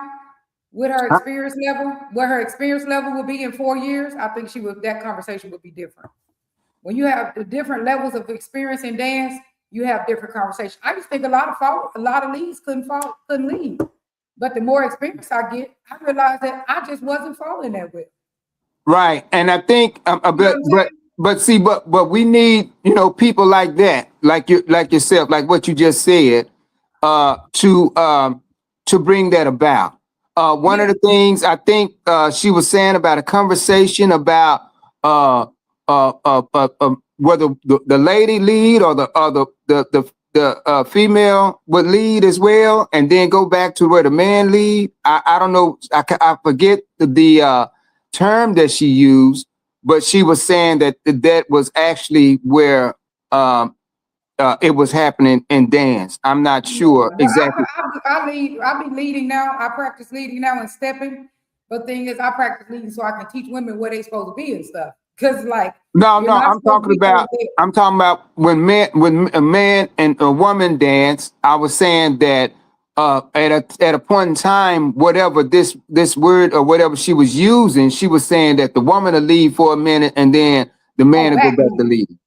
with her experience level, where her experience level would be in 4 years, I think that conversation would be different. When you have the different levels of experience in dance, you have different conversations. I just think a lot of leads couldn't lead. But the more experience I get, I realize that I just wasn't falling that way. Right. And I think but we need, people like that, like yourself, like what you just said, to bring that about. One of the things I think she was saying about a conversation about whether the lady lead or the female would lead as well, and then go back to where the man lead. I don't know. I forget the term that she used, but she was saying that was actually where it was happening in dance. I'm not sure exactly. I be leading now. I practice leading now and stepping. But the thing is, I practice leading so I can teach women where they supposed to be and stuff. Cause like I'm talking about when a man and a woman dance. I was saying that at a point in time, whatever this word or whatever she was using, she was saying that the woman will lead for a minute and then the man will go back back to leading. leading.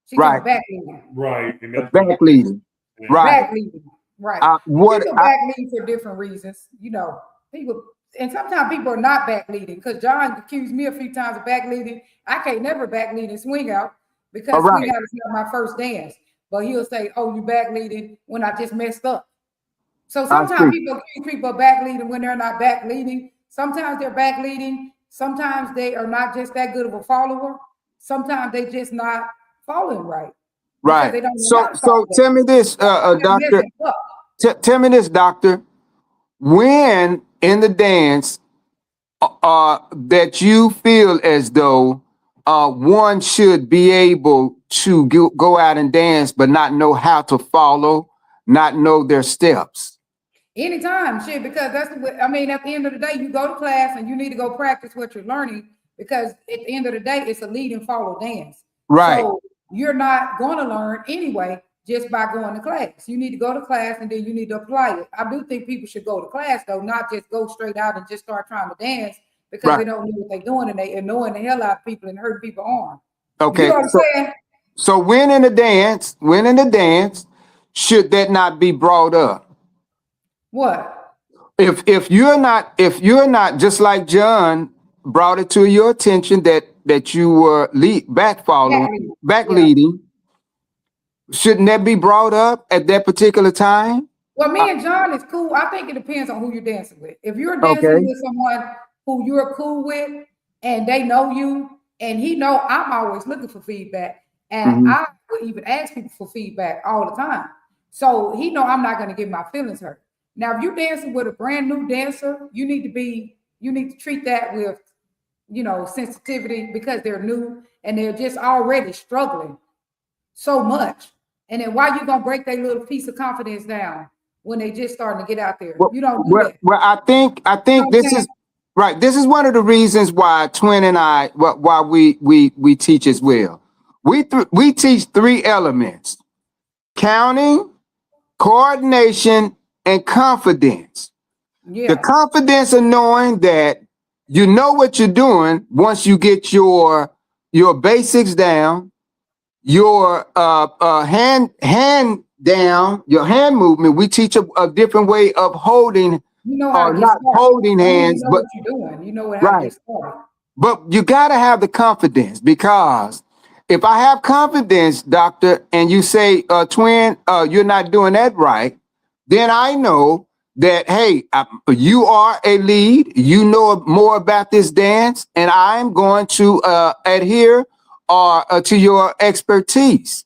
She's Right. back leading. Right. And that's Back leading. Right. Back leading. Right. What People back leading for different reasons. You know, people, and sometimes people are not back leading because John accused me a few times of back leading. I can't never back lead and swing out because swing out is not my first dance. But he'll say, "Oh, you back leading when I just messed up." So sometimes people accuse people of back leading when they're not back leading. Sometimes they're back leading. Sometimes they are not just that good of a follower. Sometimes they just not following right. Right. They don't So tell me this, doctor. Tell me this, doctor. When in the dance, that you feel as though one should be able to go out and dance, but not know how to follow, not know their steps. Anytime, shit, because that's what I mean. At the end of the day, you go to class and you need to go practice what you're learning because at the end of the day, it's a lead and follow dance. Right. So you're not going to learn anyway just by going to class. You need to go to class and then you need to apply it. I do think people should go to class though, not just go straight out and just start trying to dance because they don't know what they're doing and they annoying the hell out of people and hurting people's arm. Okay. You know what I'm saying? So when in the dance, should that not be brought up? What? If you're not just like John brought it to your attention that you were back leading, shouldn't that be brought up at that particular time? Well, me and John is cool. I think it depends on who you're dancing with. If you're dancing with someone who you're cool with and they know you and he know I'm always looking for feedback and I would even ask people for feedback all the time. So he know I'm not going to get my feelings hurt. Now, if you're dancing with a brand new dancer, you need to treat that with, sensitivity because they're new and they're just already struggling so much. And then why you gonna break their little piece of confidence down when they just starting to get out there? You don't do that. Well, I think this is right. This is one of the reasons why Twin and I, why we teach as well. We teach 3 elements: counting, coordination, and confidence. Yeah. The confidence of knowing that you know what you're doing once you get your basics down, your hand down, your hand movement. We teach a different way of holding, not holding hands, you know but what you're doing. You know what how to get started. But you got to have the confidence, because if I have confidence, doctor, and you say, Twin, you're not doing that right, then I know that, hey, you are a lead, you know more about this dance, and I'm going to adhere to your expertise,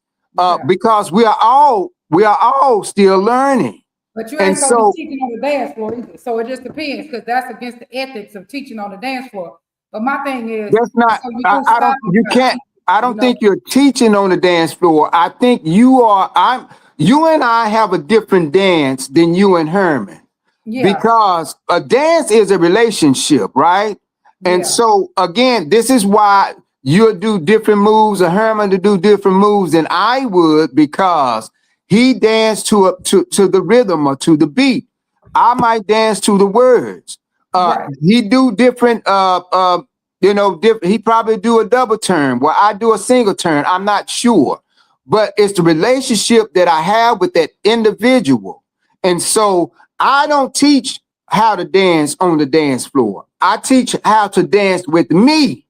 because we are all still learning. But you ain't supposed to be teaching on the dance floor either. So it just depends, because that's against the ethics of teaching on the dance floor. But my thing is, that's not. I don't think you're teaching on the dance floor. I think you are. You and I have a different dance than you and Herman, because a dance is a relationship, right? And so again, this is why you'll do different moves, or Herman to do different moves than I would, because he danced to the rhythm or to the beat. I might dance to the words. He do different. He probably do a double turn while I do a single turn. I'm not sure. But it's the relationship that I have with that individual. And so I don't teach how to dance on the dance floor. I teach how to dance with me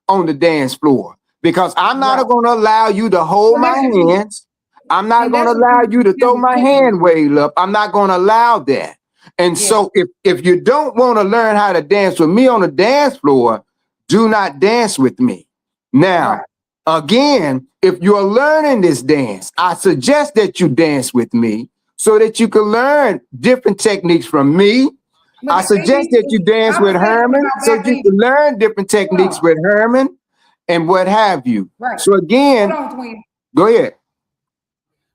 on the dance floor, because I'm not going to allow you to hold my hands. I'm not going to allow you to throw my hand way up. I'm not going to allow that. And so if you don't want to learn how to dance with me on the dance floor, do not dance with me. Now, again, if you're learning this dance, I suggest that you dance with me so that you can learn different techniques from me. I suggest that you dance with Herman so you can learn different techniques with Herman and what have you. So again, go ahead.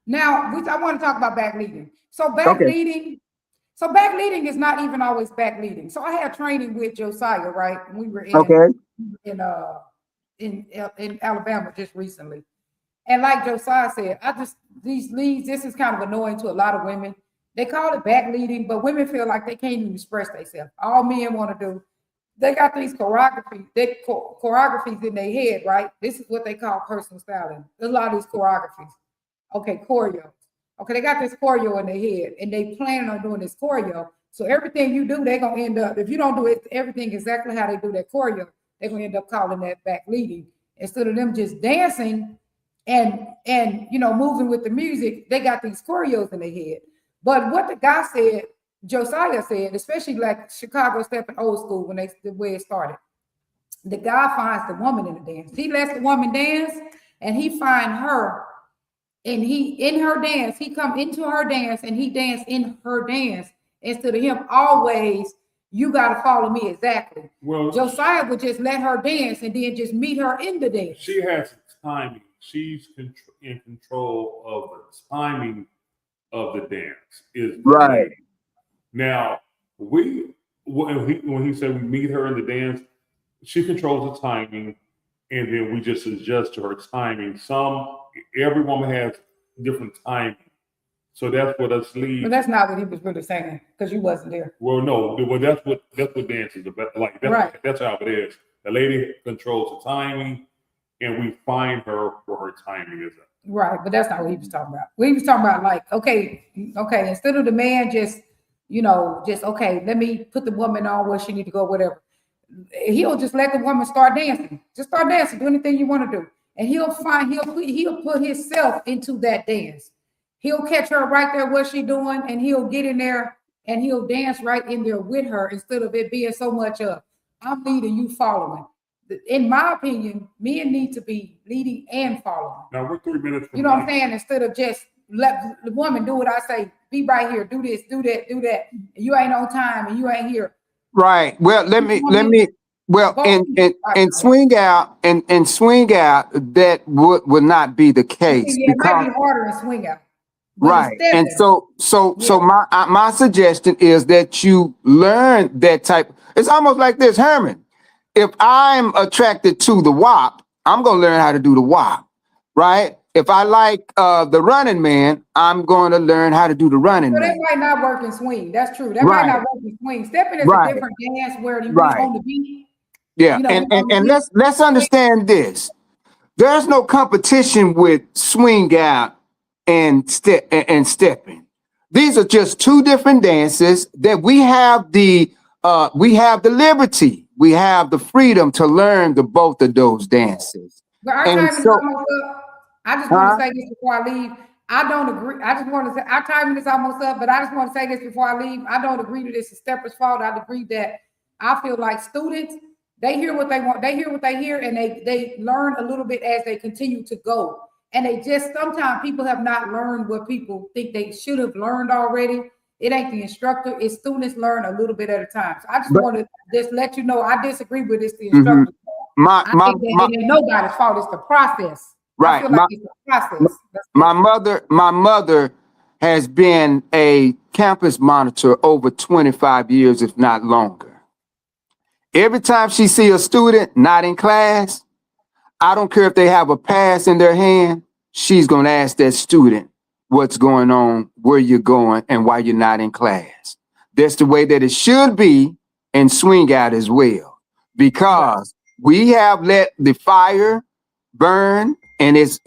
Now, I want to talk about back leading. So back leading is not even always back leading. So I had training with Josiah, right? We were in Alabama just recently. And like Josiah said, these leads, this is kind of annoying to a lot of women They call it back leading, but women feel like they can't even express themselves. All men want to do, they got these choreographies in their head, right? This is what they call personal styling. There's a lot of these choreographies. Okay, choreo. Okay, they got this choreo in their head, and they plan on doing this choreo. So everything you do, they're gonna end up, if you don't do it, everything exactly how they do that choreo, they're gonna end up calling that back leading. Instead of them just dancing and moving with the music, they got these choreos in their head. But what the guy said, Josiah said, especially like Chicago stepping old school the way it started, the guy finds the woman in the dance. He lets the woman dance, and he find her, and in her dance, he come into her dance, and he dance in her dance instead of him always. You got to follow me exactly. Well, Josiah would just let her dance and then just meet her in the dance. she has timing. She's in control of the timing of the dance. Is Right. Now, when he said we meet her in the dance, she controls the timing, and then we just adjust to her timing. Every woman has different timing. So that's what us leads. But that's not what he was really saying, because you wasn't there. Well, no, well, that's what dance is about. Like that's how it is. The lady controls the timing, and we find her where her timing is at. Right, but that's not what he was talking about. He was talking about like, okay, instead of the man just okay, let me put the woman on where she need to go, whatever. He'll just let the woman start dancing. Just start dancing, do anything you want to do. And he'll put himself into that dance. He'll catch her right there what she doing, and he'll get in there and he'll dance right in there with her, instead of it being so much of I'm leading, you following. In my opinion, men need to be leading and following. Now we're 3 minutes from you know what I'm saying? Instead of just let the woman do what I say, be right here, do this, do that, do that. And you ain't on time and you ain't here. Right. Well, let me and swing out that would not be the case. Yeah, it might be harder to swing out. Right. And so my suggestion is that you learn that type. It's almost like this, Herman. If I'm attracted to the WAP, I'm going to learn how to do the WAP, right? If I like the running man, I'm going to learn how to do the running man. That might not work in swing. That's true. That might not work in swing. Stepping is a different dance where you on the beat. Yeah, and let's understand this. There's no competition with swing out and stepping. These are just two different dances that we have the liberty. We have the freedom to learn both of those dances. But our time is almost up. I just want to say this before I leave. I don't agree. I just want to say our time is almost up, but I just want to say this before I leave. I don't agree that it's a stepper's fault. I agree that I feel like students, they hear what they want, they hear what they hear, and they learn a little bit as they continue to go. And they just sometimes people have not learned what people think they should have learned already. It ain't the instructor, it's students learn a little bit at a time. So I just want to just let you know I disagree with this, the instructor. I think that it ain't nobody's fault, it's the process. Right. I feel like it's the process. My mother has been a campus monitor over 25 years, if not longer. Every time she see a student not in class, I don't care if they have a pass in their hand, she's going to ask that student what's going on, where you're going, and why you're not in class. That's the way that it should be in swing out as well, because we have let the fire burn and it's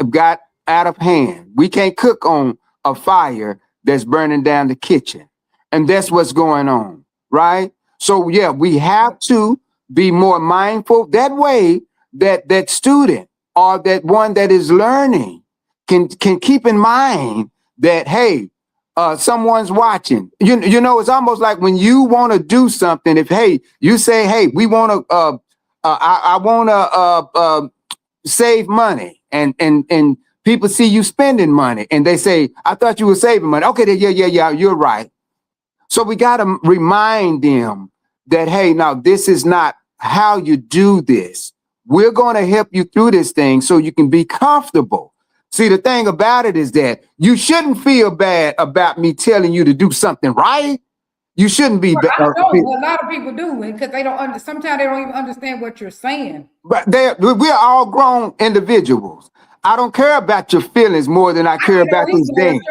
got out of hand. We can't cook on a fire that's burning down the kitchen. And that's what's going on, right? So yeah, we have to be more mindful. That way that student or that one that is learning can keep in mind that, hey, someone's watching. You know, it's almost like when you want to do something, if, hey, you say, hey, we want to, I want to save money, and people see you spending money and they say, I thought you were saving money. Okay, yeah, you're right. So we got to remind them that, hey, now this is not how you do this. We're going to help you through this thing so you can be comfortable. See, the thing about it is that you shouldn't feel bad about me telling you to do something right. You shouldn't be bad. A lot of people do, because they don't sometimes they don't even understand what you're saying. But we're all grown individuals. I don't care about your feelings more than I care about these things.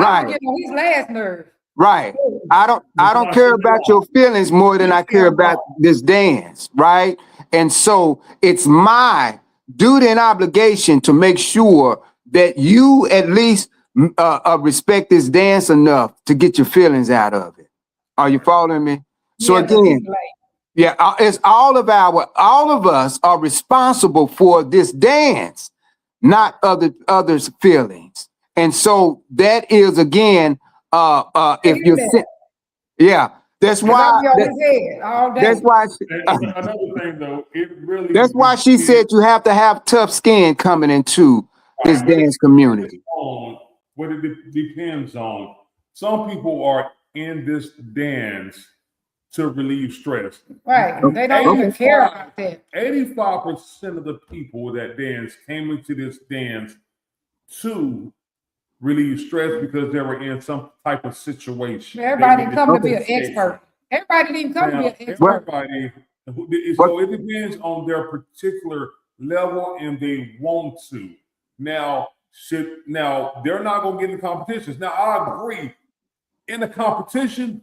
I Right. get on his last nerve. Right. I don't care about your feelings more than I care about this dance, right? And so it's my duty and obligation to make sure that you at least respect this dance enough to get your feelings out of it. Are you following me? So Yeah, 'cause again, he's like, yeah, it's all of us are responsible for this dance, not others' feelings. And so that is again, if hear you're, that. yeah, that's 'Cause why, I'll be on his head all day. that's why, And another thing, though, it really that's why she said you have to have tough skin coming into this dance community. on what it depends on. Some people are in this dance to relieve stress. Right. They don't even care about that. 85% of the people that dance came into this dance to relieve stress because they were in some type of situation. Everybody didn't come to be an Okay. expert. Everybody didn't come to be an Now, expert. everybody, so it depends on their particular level and they want to. Now, they're not gonna get in competitions. Now, I agree. In a competition,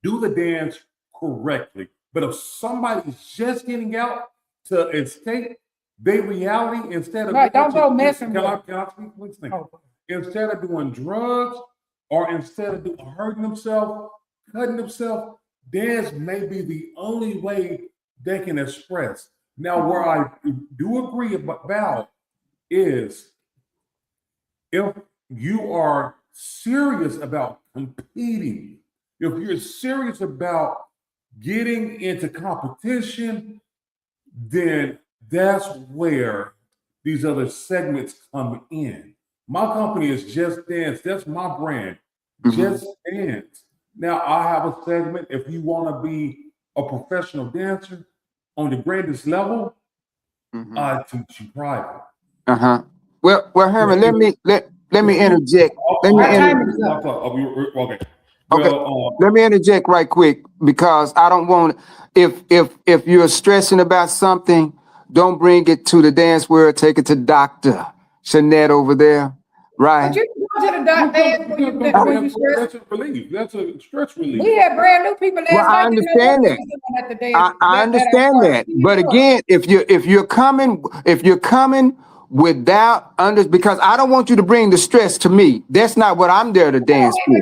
do the dance correctly. But if somebody's just getting out to escape their reality instead of Right, don't go messing can I with speak, please? Thank Oh. you. Instead of doing drugs or instead of hurting themselves, cutting themselves, dance may be the only way they can express. Now, where I do agree about is if you are serious about competing, if you're serious about getting into competition, then that's where these other segments come in. My company is Just Dance. That's my brand, Just Dance. Now, I have a segment. If you want to be a professional dancer on the greatest level, I teach you private. Well, Herman, let me interject. Okay. Okay. Well, Let me interject right quick because I don't want, if you're stressing about something, don't bring it to the dance world. Take it to Dr. Shanette over there, right? But you can go to the doctor when you stress. that's a relief. That's a stress relief. We had brand new people last Well, I night. understand that. At the dance, I understand that. But again, if you're coming without because I don't want you to bring the stress to me. That's not what I'm there to dance for.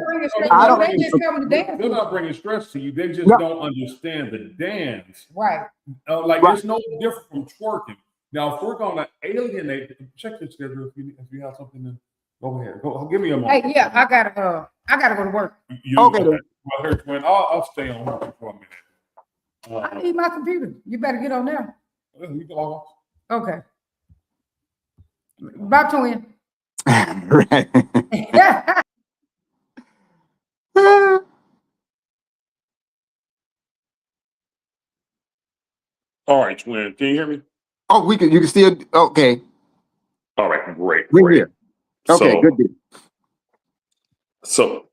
I don't. They just come to dance. They're not bringing stress to you. They just No. don't understand the dance. Right. Like Right. it's no different from twerking. Now, if we're gonna alienate, check your schedule. If you have something, then go ahead. Go, give me a moment. Hey, yeah, I gotta go to work. Okay. Well, here, twin, I'll stay on for a minute. I need my computer. You better get on there. You can log off. Okay. Bye, twin. Right. All right, twin. Can you hear me? Oh, you can still, okay. All right, great. We're here. Okay, So- good deal. So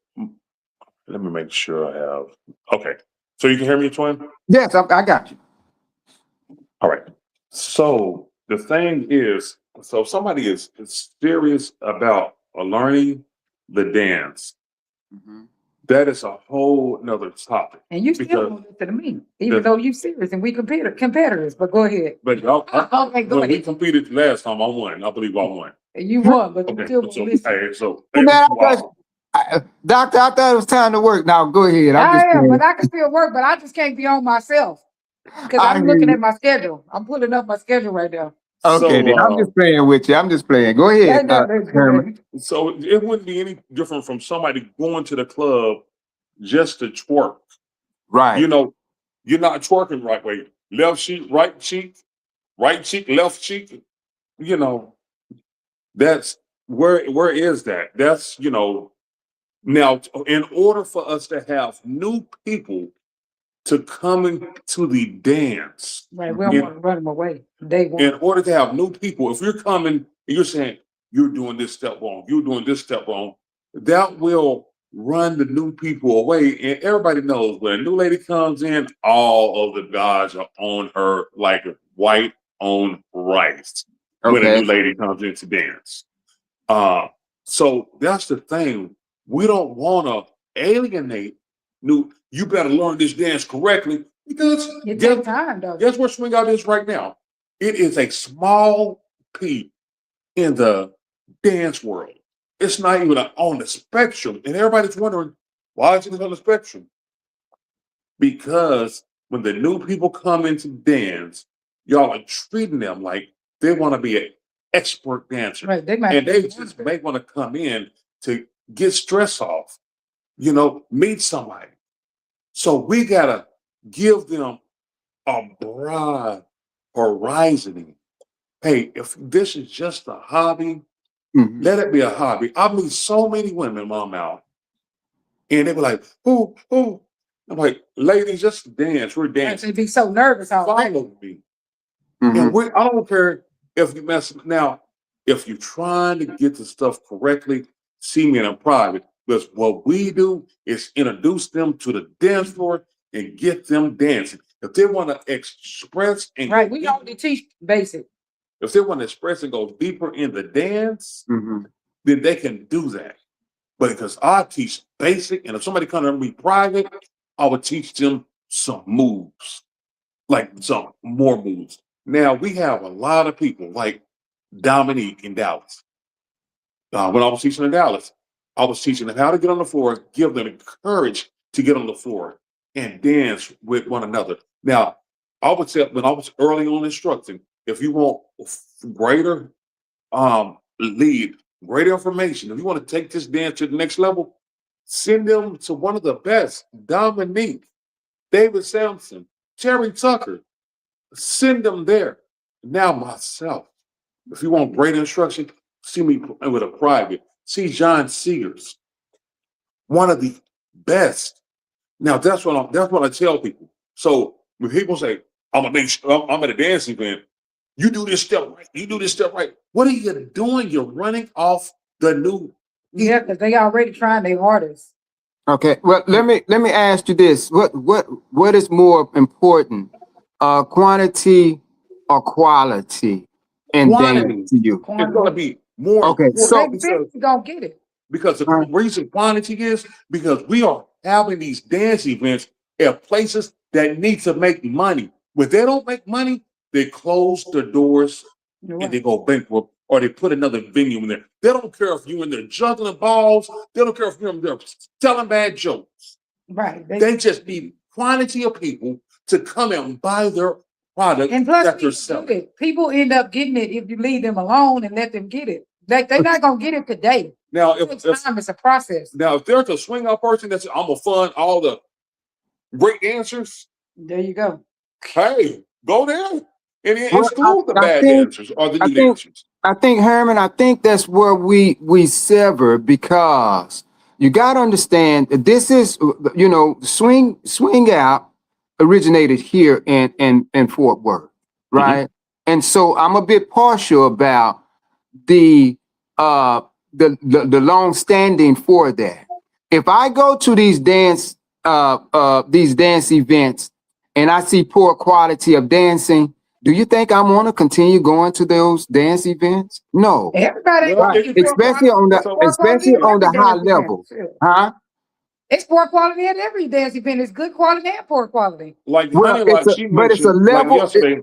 let me make sure I have. Okay. So you can hear me, twin? Yes, I got you. All right. So the thing is, so if somebody is serious about learning the dance, that is a whole nother topic. And you still Because- don't listen to me, even though you serious and we competitors. But go ahead. But y'all, Okay, go when we ahead. competed last time, I won. I believe I won. You won, but you Okay. still won't So, listen. hey, so Well, man, Doctor, I thought it was time to work. Now go ahead. I am, playing. but I can still work, but I just can't be on myself. Because I I'm hear looking you. at my schedule. I'm pulling up my schedule right now. Okay, then. I'm just playing with you. I'm just playing. Go ahead, Herman. So it wouldn't be any different from somebody going to the club just to twerk. Right. You know, you're not twerking right way. Left cheek, right cheek, left cheek. You know, that's where is that? That's, you know, now in order for us to have new people to come into the dance, Right, we don't want to run them away. Day one. in order to have new people, if you're coming and you're saying you're doing this step wrong, you're doing this step wrong, that will run the new people away. And everybody knows when a new lady comes in, all of the guys are on her like white on rice when a Okay. new lady comes in to dance. So that's the thing. we don't want to alienate new. You better learn this dance correctly because It takes time though. guess where swing out is right now? It is a small piece in the dance world. It's not even on the spectrum. And everybody's wondering, why is it on the spectrum? Because when the new people come into dance, y'all are treating them like they want to be an expert dancer. Right. They might And they just may want to come in to get stress off, meet somebody. So we got to give them a broad horizon. Hey, if this is just a hobby, let it be a hobby. I meet so many women when I'm out, and they be like, who? I'm like, ladies, just dance. We're dancing. They'd be so nervous already. Follow me. And I don't care if you mess up. Now, if you're trying to get the stuff correctly, see me in private. Because what we do is introduce them to the dance floor and get them dancing. If they want to express and Right. We only teach basic. if they want to express and go deeper in the dance, then they can do that. But because I teach basic, and if somebody comes to me private, I would teach them some moves, like some more moves. Now we have a lot of people like Dominique in Dallas. When I was teaching in Dallas, I was teaching them how to get on the floor, give them the courage to get on the floor and dance with one another. Now, I would say when I was early on instructing, if you want greater lead, greater information, if you want to take this dance to the next level, send them to one of the best, Dominique, David Sampson, Terry Tucker. Send them there. Now myself, if you want great instruction, see me with a private. See John Seegers, one of the best. Now that's what I tell people. So when people say, I'm at a dance event, you do this step right, you do this step right. What are you doing? You're running off the new. Yeah, because they already trying their hardest. Okay. Well, let me ask you this: what is more important, quantity or quality in Quantity. dance to you? It's going to be more. Okay, so They gonna get it. Because the reason quantity is because we are having these dance events at places that need to make money. When they don't make money, they close the doors and they go bankrupt, or they put another venue in there. They don't care if you're in there juggling balls. They don't care if you're in there telling bad jokes. Right. They just need quantity of people to come and buy their product And plus, that they're selling. people end up getting it if you leave them alone and let them get it. They're not gonna get it today. Now, It's a process. Now, if there's a swing out person that's I'm gonna fund all the great dancers, There you go. hey, go there and Well, exclude the I bad think- dancers or the I new think- dancers. I think, Herman, I think that's where we sever, because you got to understand that this is, swing out originated here in Fort Worth, right? And so I'm a bit partial about the long standing for that. If I go to these dance events and I see poor quality of dancing, do you think I want to continue going to those dance events? No. Everybody, Well, Right. Especially on the high level. Huh? It's poor quality at every dance event. It's good quality and poor quality. Like Well, Honey Lot, she but it's a mentioned, like level. yesterday.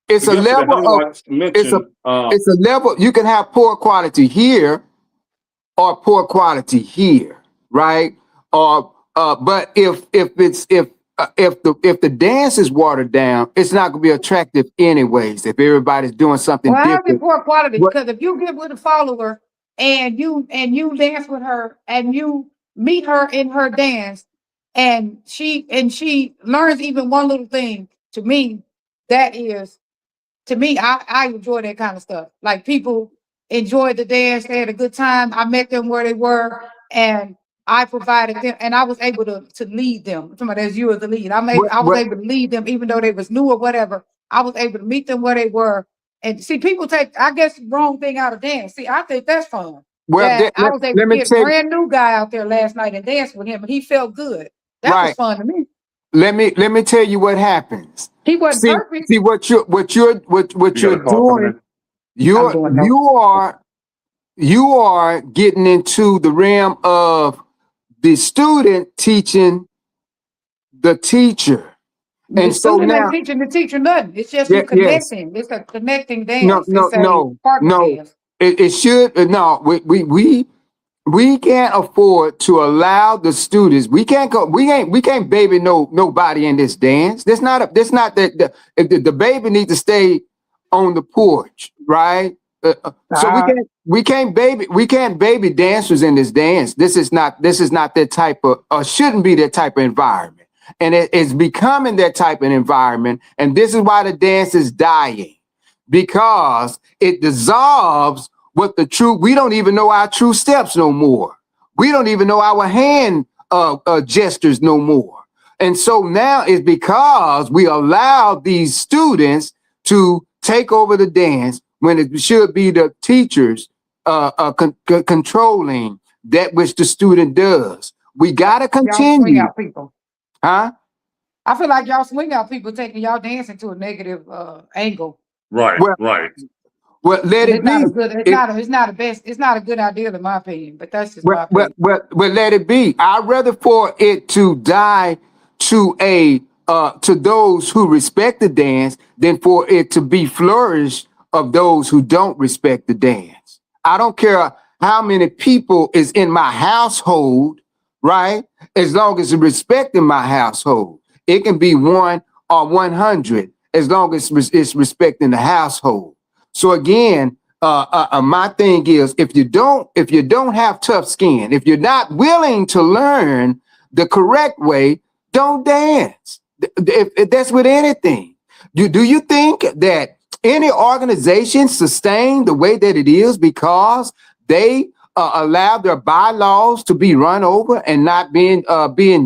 It's a yesterday, level Honey of. Lot mentioned, It's a level. You can have poor quality here, or poor quality here, right? Or but if the dance is watered down, it's not going to be attractive anyways. If everybody's doing something Well, how's it different. poor quality? What- Because if you get with a follower and you dance with her and you meet her in her dance and she learns even one little thing, to me, I enjoy that kind of stuff. Like, people enjoyed the dance, they had a good time. I met them where they were, and I provided them, and I was able to lead them. Somebody as you as the lead. I was able to lead them, even though they was new or whatever. I was able to meet them where they were. And see, people take, I guess, the wrong thing out of dance. See, I think that's fun. Well, I was able let to me get a tell you, brand new guy out there last night and dance with him, and he felt good. That was Right. fun to me. let me tell you what happens. He wasn't perfect. See what you're doing. You are getting into the realm of the student teaching the teacher. The And so student ain't now, teaching the teacher nothing. It's just you yes, connecting. It's a connecting no, dance. no, It's a no, partner no. dance. It should no. We can't afford to allow the students. We can't go. We can't baby nobody in this dance. That's not a. That's not that. The baby needs to stay on the porch, right? So we can't baby dancers in this dance. This is not that type of, shouldn't be that type of environment. And it's becoming that type of environment. And this is why the dance is dying, because it dissolves what the true, we don't even know our true steps no more. We don't even know our hand gestures no more. And so now it's because we allow these students to take over the dance when it should be the teachers controlling that which the student does. We got to Y'all swing continue. out people. Huh? I feel like y'all swing out people taking y'all dancing to a negative angle. Right, Well, right. well, let And it it's not be. a good, it's not a best, it's not a good idea in my opinion, but that's just my opinion. Well, let it be. I'd rather for it to die to to those who respect the dance than for it to be flourished of those who don't respect the dance. I don't care how many people is in my household, right? As long as it's respecting my household. It can be 1 or 100 as long as it's respecting the household. So again, my thing is, if you don't have tough skin, if you're not willing to learn the correct way, don't dance. If that's with anything. Do you think that any organization sustain the way that it is because they allow their bylaws to be run over and not being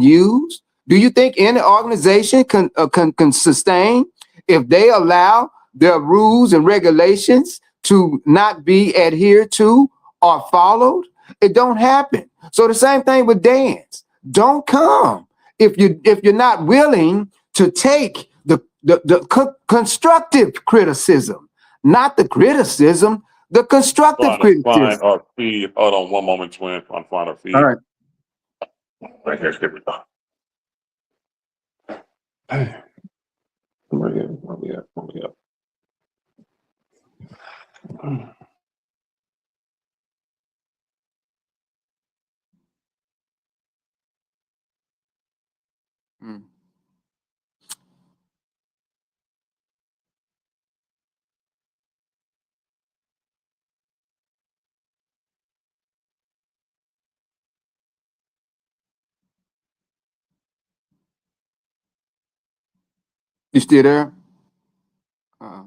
used? Do you think any organization can sustain if they allow their rules and regulations to not be adhered to or followed? It don't happen. So the same thing with dance. Don't come if you're not willing to take the constructive criticism, not the criticism, the constructive Trying to find criticism. our feed. Hold on one moment, twin. Trying to find our feed. All right. Right here. Here we go. Where we at? Mm. You still there? Uh,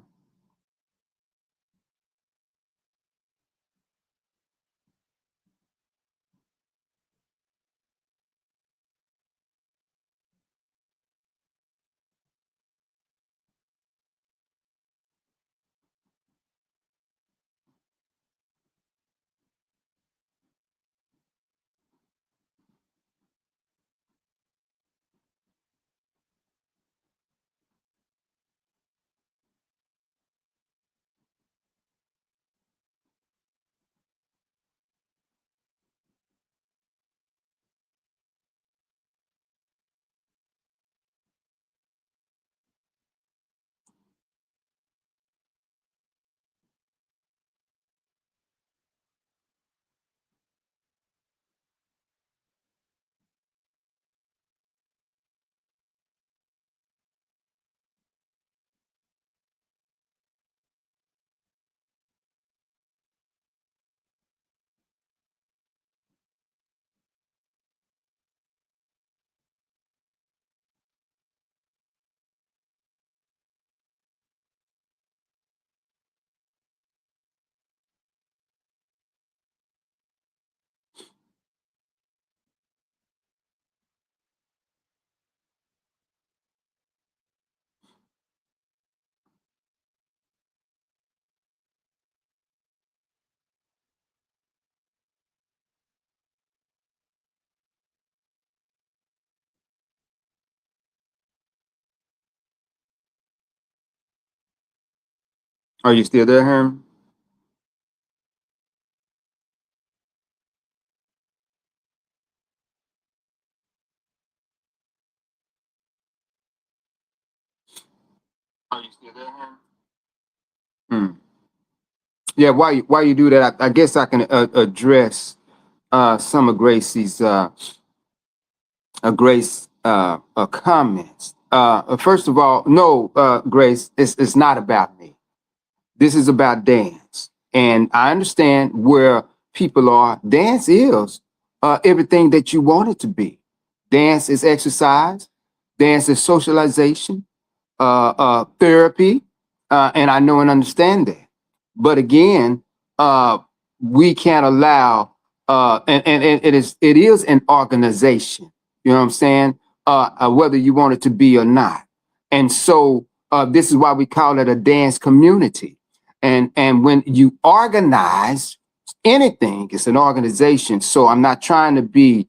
are you still there, Herm? Are you still there, Henry? Hmm. Yeah, why you do that? I guess I can address some of Gracie's Grace comments. First of all, no, Grace, it's not about me. This is about dance, and I understand where people are. Dance is everything that you want it to be. Dance is exercise. Dance is socialization, therapy, and I know and understand that. But again, uh, we can't allow, and it is an organization. You know what I'm saying? Whether you want it to be or not. And so this is why we call it a dance community. And when you organize anything, it's an organization. So I'm not trying to be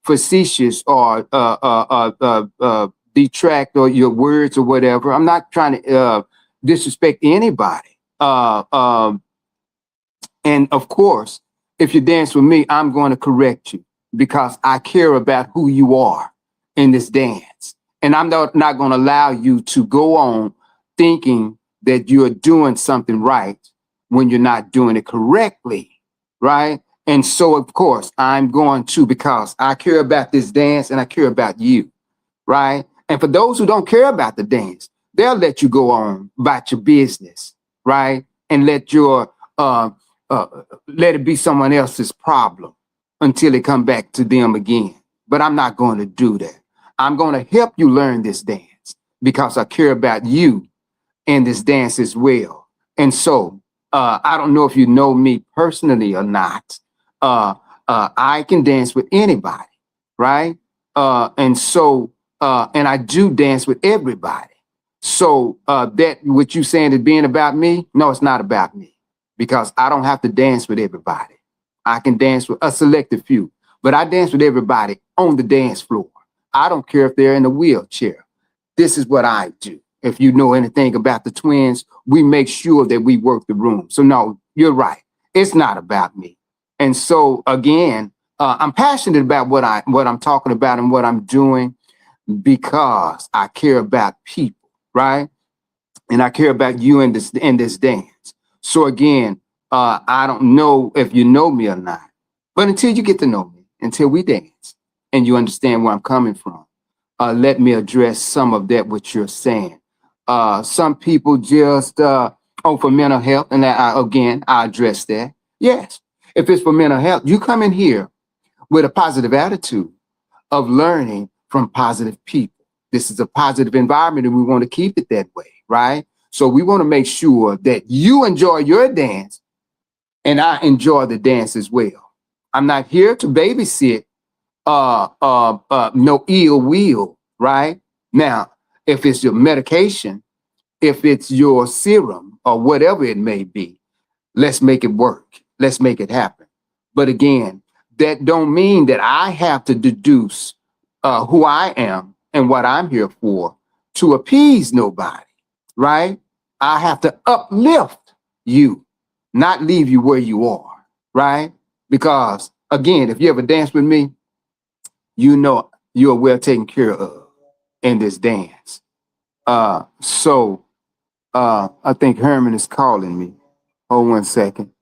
facetious or detract or your words or whatever. I'm not trying to disrespect anybody. And of course, if you dance with me, I'm going to correct you because I care about who you are in this dance. And I'm not going to allow you to go on thinking that you're doing something right when you're not doing it correctly, right? And so, of course, I'm going to, because I care about this dance and I care about you, right? And for those who don't care about the dance, they'll let you go on about your business, right? And uh, uh, let it be someone else's problem until it come back to them again. But I'm not going to do that. I'm going to help you learn this dance because I care about you in this dance as well. And so I don't know if you know me personally or not. I can dance with anybody, right? And I do dance with everybody. So that what you saying is being about me? No, it's not about me because I don't have to dance with everybody. I can dance with a selected few, but I dance with everybody on the dance floor. I don't care if they're in a wheelchair. This is what I do. If you know anything about the twins, we make sure that we work the room. So no, you're right. It's not about me. And so again, I'm passionate about what I'm talking about and what I'm doing because I care about people, right? And I care about you in this dance. So again, I don't know if you know me or not, but until you get to know me, until we dance, and you understand where I'm coming from, let me address some of that what you're saying. Some people just for mental health, and again, I address that. Yes, if it's for mental health, you come in here with a positive attitude of learning from positive people. This is a positive environment and we want to keep it that way, right? So we want to make sure that you enjoy your dance and I enjoy the dance as well. I'm not here to babysit no ill will, right? Now, if it's your medication, if it's your serum or whatever it may be, let's make it work. Let's make it happen. But again, that don't mean that I have to deduce who I am and what I'm here for to appease nobody, right? I have to uplift you, not leave you where you are, right? Because again, if you ever dance with me, you know you're well taken care of in this dance. So I think Herman is calling me. Hold 1 second.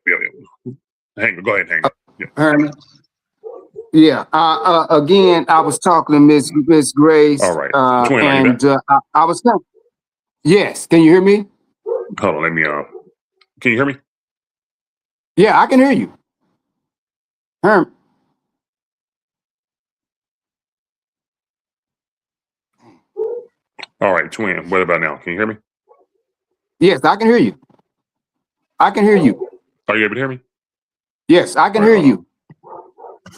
yeah. Hang on, go ahead, hang on. Yeah. Herman? Yeah. Again, I was talking to Miss Grace. All right. Twin, are you And there? I was telling. Yes. Can you hear me? Hold on, let me can you hear me? Yeah, I can hear you. Herman. All right, twin. What about now? Can you hear me? Yes, I can hear you. I can hear you. Are you able to hear me? Yes, I can All right, hear hold on. you.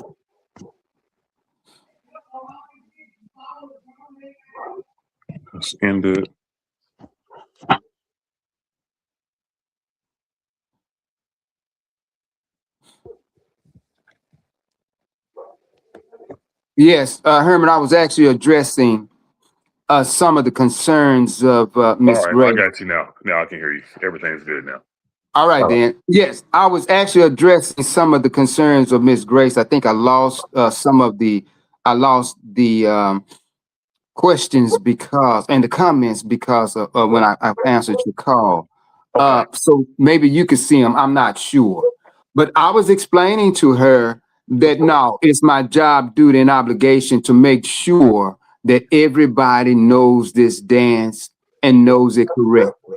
Let's end it. Yes, Herman, I was actually addressing some of the concerns of All Miss right, I Grace. got you now. Now I can hear you. Everything's good now. All right, All right. then. Yes, I was actually addressing some of the concerns of Miss Grace. I think I lost the questions because and the comments because of when I answered your call. Okay. So maybe you could see them. I'm not sure, but I was explaining to her that no, it's my job, duty, and obligation to make sure that everybody knows this dance and knows it correctly.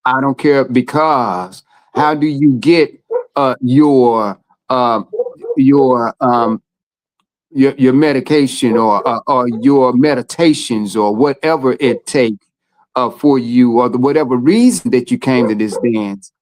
I don't care because how do you get your your medication or your meditations or whatever it takes for you or whatever reason that you came to this dance,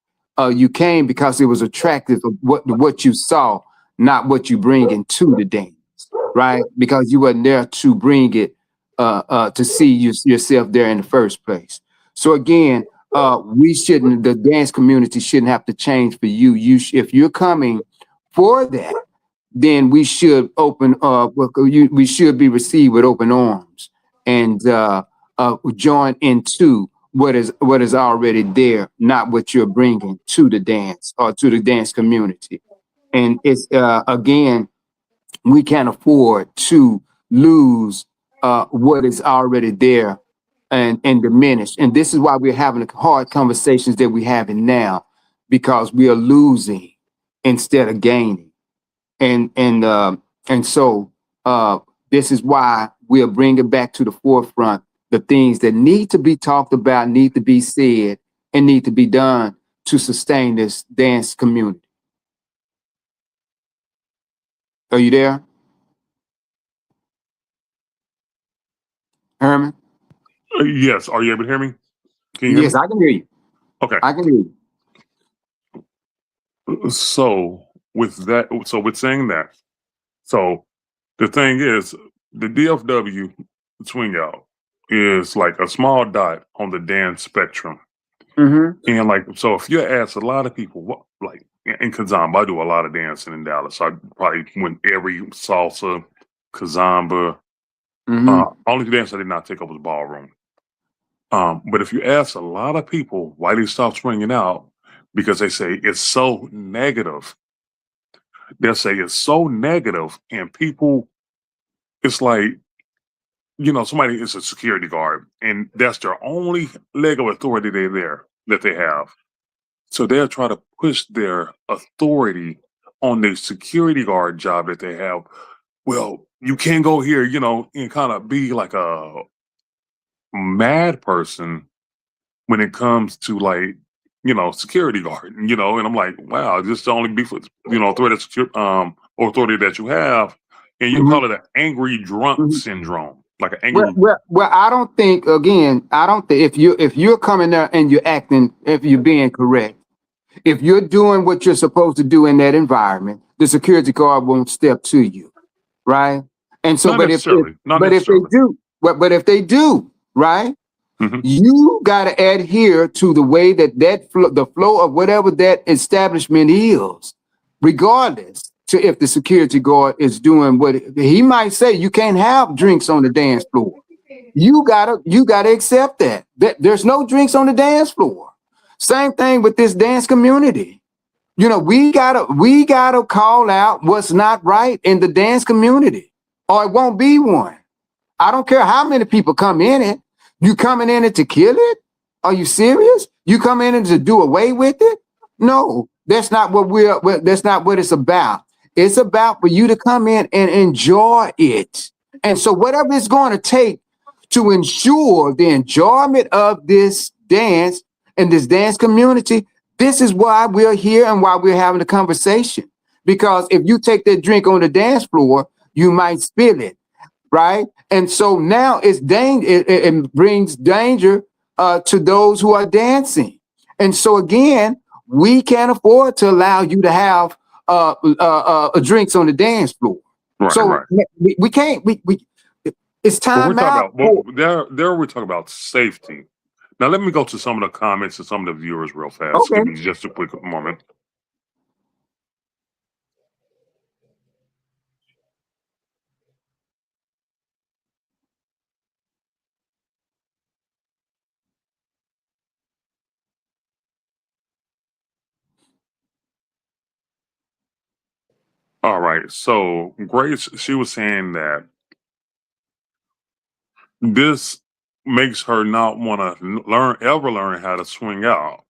you came because it was attractive of what you saw, not what you bring into the dance, right? Because you weren't there to bring it to see yourself there in the first place. So again, the dance community shouldn't have to change for you. If you're coming for that, then we should we should be received with open arms and join into what is already there, not what you're bringing to the dance or to the dance community. And it's again, we can't afford to lose what is already there and diminish. And this is why we're having the hard conversations that we're having now, because we are losing instead of gaining. And so this is why we'll bring it back to the forefront. The things that need to be talked about, need to be said, and need to be done to sustain this dance community. Are you there, Herman? Yes. Are you able to hear me? Can you hear Yes, me? I can hear you. Okay. I can hear you. So with saying that, so the thing is, the DFW swing out is like a small dot on the dance spectrum. Mm-hmm. And like, so if you ask a lot of people, what, like in Kazamba, I do a lot of dancing in Dallas. I probably went every salsa, Kazamba. Mm-hmm. Only dance I did not take up was ballroom. But if you ask a lot of people why they stop swinging out, because they say it's so negative. They'll say it's so negative, and people, it's like, somebody is a security guard, and that's their only leg of authority that they have. So they'll try to push their authority on the security guard job that they have. Well, you can't go here, and kind of be like a mad person when it comes to like, security guard, and I'm like, wow, this is the only beef with, authority that you have. And you Mm-hmm. call it an angry drunk Mm-hmm. syndrome, like an Well, angry. well, well, I don't think if you're coming there and you're acting, if you're being correct, if you're doing what you're supposed to do in that environment, the security guard won't step to you, right? And so, Not necessarily. Not but if they necessarily. do, but if they do, right, Hmm. you got to adhere to the way the flow of whatever that establishment is, regardless to if the security guard is doing what he might say. You can't have drinks on the dance floor. You gotta accept that there's no drinks on the dance floor. Same thing with this dance community. We gotta call out what's not right in the dance community, or it won't be one. I don't care how many people come in it. You coming in it to kill it? Are you serious? You come in it to do away with it? No, That's not what that's not what it's about. It's about for you to come in and enjoy it. And so whatever it's going to take to ensure the enjoyment of this dance and this dance community, this is why we're here and why we're having a conversation. Because if you take that drink on the dance floor, you might spill it, right? And so now it's danger. It brings danger to those who are dancing. And so again, we can't afford to allow you to have drinks on the dance floor. Right, So right. we can't. It's Well, time out. there we're talking about safety. Now let me go to some of the comments and some of the viewers real fast. Okay. Give me just a quick moment. All right. So Grace, she was saying that this makes her not want to ever learn how to swing out.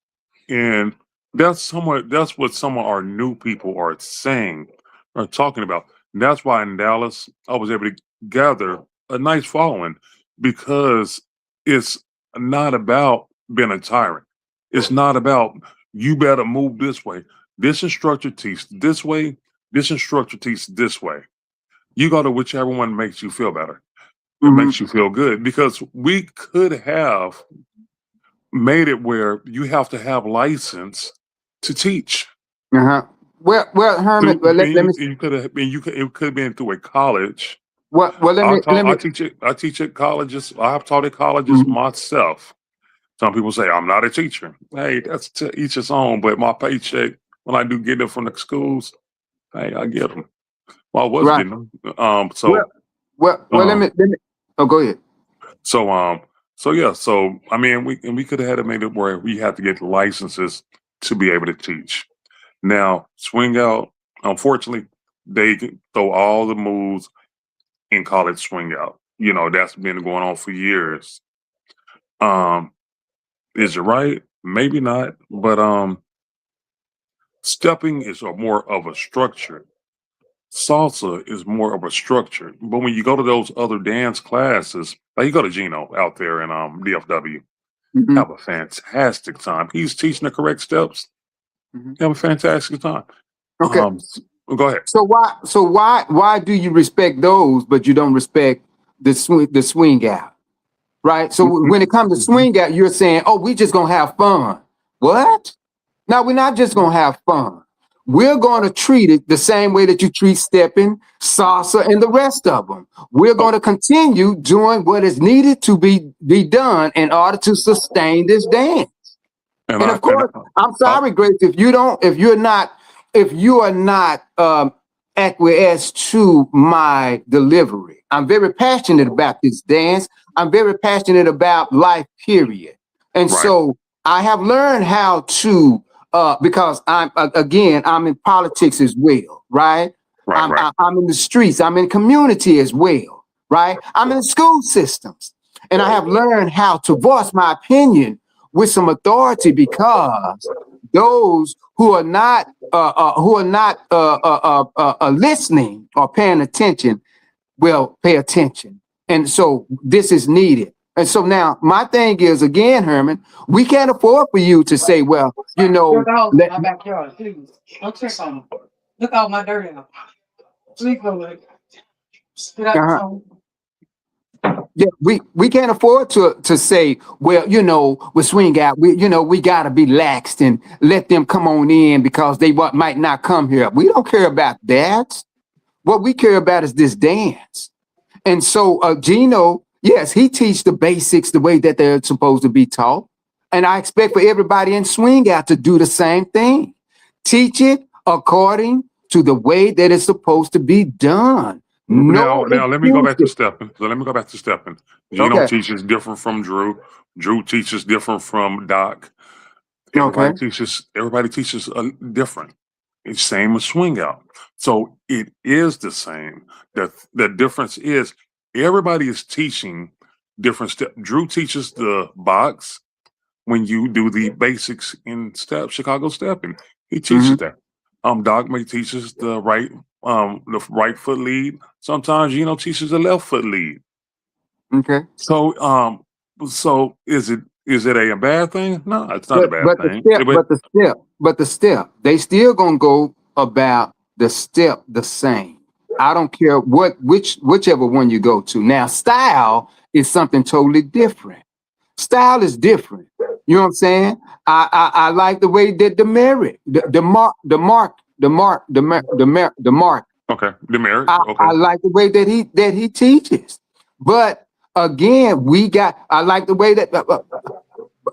And that's what some of our new people are saying or talking about. And that's why in Dallas I was able to gather a nice following, because it's not about being a tyrant. It's not about you better move this way. This instructor teaches this way. This instructor teaches this way. You go to whichever one makes you feel better. It Mhm. makes you feel good, because we could have made it where you have to have license to teach. Uh-huh. Well, Herman. Well, let me. You could have been. It could have been through a college. Well, let me. I teach it. I teach at colleges. I have taught at colleges Mhm. myself. Some people say I'm not a teacher. Hey, that's to each his own. But my paycheck, when I do get them from the schools, hey, I get them. Well, I was Right. getting them. So Well, let me. Oh, go ahead. So yeah. So I mean, we could have had it made it where we had to get licenses to be able to teach. Now, swing out, unfortunately, they can throw all the moves in college swing out. You know, that's been going on for years. Um, is it right? Maybe not, but stepping is more of a structure. Salsa is more of a structure. But when you go to those other dance classes, like you go to Gino out there in DFW, Mhm. have a fantastic time. He's teaching the correct steps. Mhm. Have a fantastic time. Okay. Go ahead. So why do you respect those, but you don't respect the swing out? Right. So when it comes to swing out, you're saying, oh, we just gonna have fun. What? Now we're not just gonna have fun. We're gonna treat it the same way that you treat stepping, salsa, and the rest of them. We're gonna continue doing what is needed to be done in order to sustain this dance. And of course, I'm sorry, Grace, if you are not acquiesce to my delivery. I'm very passionate about this dance. I'm very passionate about life, period. And Right. so I have learned how to because I'm in politics as well, right? Right. I'm in the streets. I'm in community as well, right? I'm in school systems, and I have learned how to voice my opinion with some authority, because those who are not listening or paying attention will pay attention. And so this is needed. And so now my thing is, again, Herman, we can't afford for you to say, well, you know, in my backyard, please. Don't check on them. Look all my dirt out. Please go look. Get out the uh-huh. phone. Yeah, we can't afford to say, well, you know, with swing out, we gotta be laxed and let them come on in because they might not come here. We don't care about that. What we care about is this dance. And so Gino, yes, he teach the basics the way that they're supposed to be taught. And I expect for everybody in swing out to do the same thing. Teach it according to the way that it's supposed to be done. No Now let me go back to excuses. stepping. So let me go back to stepping. Gino Okay. teaches different from Drew. Drew teaches different from Doc. Okay. Everybody teaches different. It's same as swing out. So it is the same. The difference is everybody is teaching different steps. Drew teaches the box. when you do the basics in Chicago stepping. He teaches that. Doc may teaches the right foot lead. Sometimes teaches the left foot lead. Okay. So is it a bad thing? No, it's not a bad thing. But the step, they still gonna go about the step the same. I don't care whichever one you go to. Now, style is something totally different. Style is different. You know what I'm saying? I like the way that the mark. Okay, the merit. I like the way that he teaches. But again, I like the way that.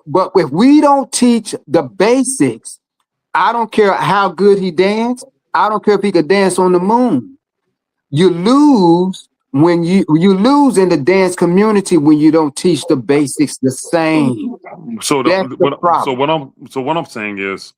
But if we don't teach the basics, I don't care how good he dance. I don't care if he could dance on the moon. You lose when you lose in the dance community when you don't teach the basics the same. So That's the problem. what I'm saying is,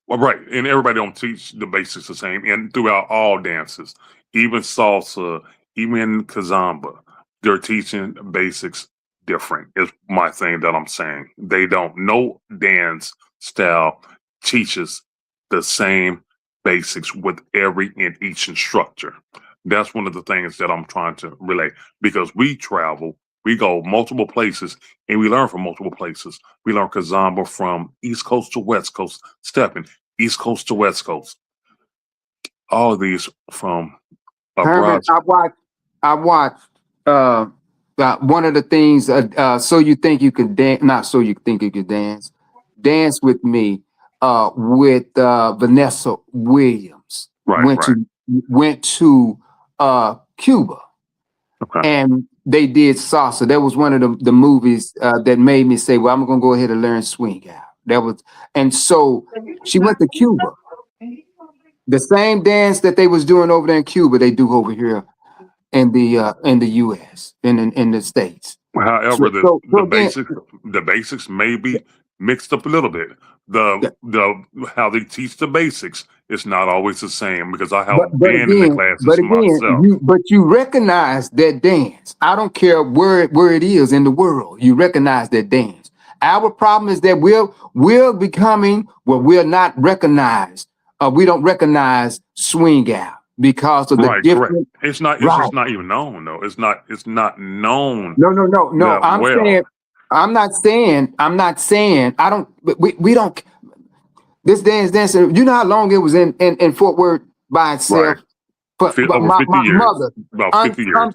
well, right, and everybody don't teach the basics the same, and throughout all dances, even salsa, even kazamba, they're teaching basics different. Is my thing that I'm saying. They don't. No dance style teaches the same basics with every and each instructor. That's one of the things that I'm trying to relay, because we travel, we go multiple places, and we learn from multiple places. We learn kazamba from East Coast to West Coast, stepping East Coast to West Coast. All of these from Herman, I watched one of the things, So You Think You Can Dance, not So You Think You Can Dance, Dance With Me, with Vanessa Williams. Went to Cuba. Okay. And they did salsa. That was one of the movies that made me say, well, I'm gonna go ahead and learn swing out. And so she went to Cuba. The same dance that they was doing over there in Cuba, they do over here in the US, in the States. However, the basics may be mixed up a little bit. The how they teach the basics is not always the same, because I have been in the classes myself. But you recognize that dance. I don't care where it is in the world. You recognize that dance. Our problem is that we're becoming we're not recognized. We don't recognize swing out because of the different. Correct. It's just not even known though. It's not known. No. I'm not saying I don't. We don't. This dance. You know how long it was in Fort Worth by itself. Right. My 50 years. mother, About 50 years.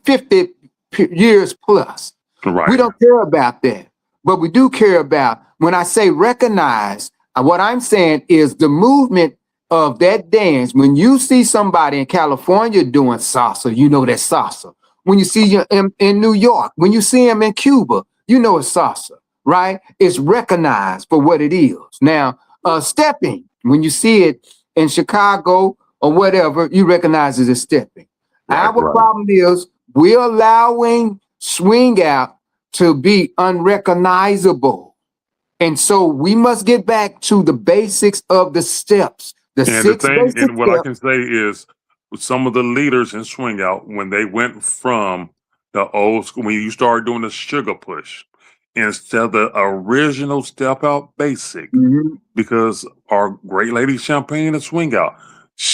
50 years plus. Right. We don't care about that, but we do care about, when I say recognize, what I'm saying is the movement of that dance. When you see somebody in California doing salsa, you know that's salsa. When you see you in New York, when you see him in Cuba, you know it's salsa, right? It's recognized for what it is. Now, stepping, when you see it in Chicago or whatever, you recognize it as stepping. Our problem is we're allowing swing out to be unrecognizable. And so we must get back to the basics of the steps. I can say is, some of the leaders in swing out, when they went from the old school, when you started doing the sugar push instead of the original step out basic, because our great lady Champagne and swing out,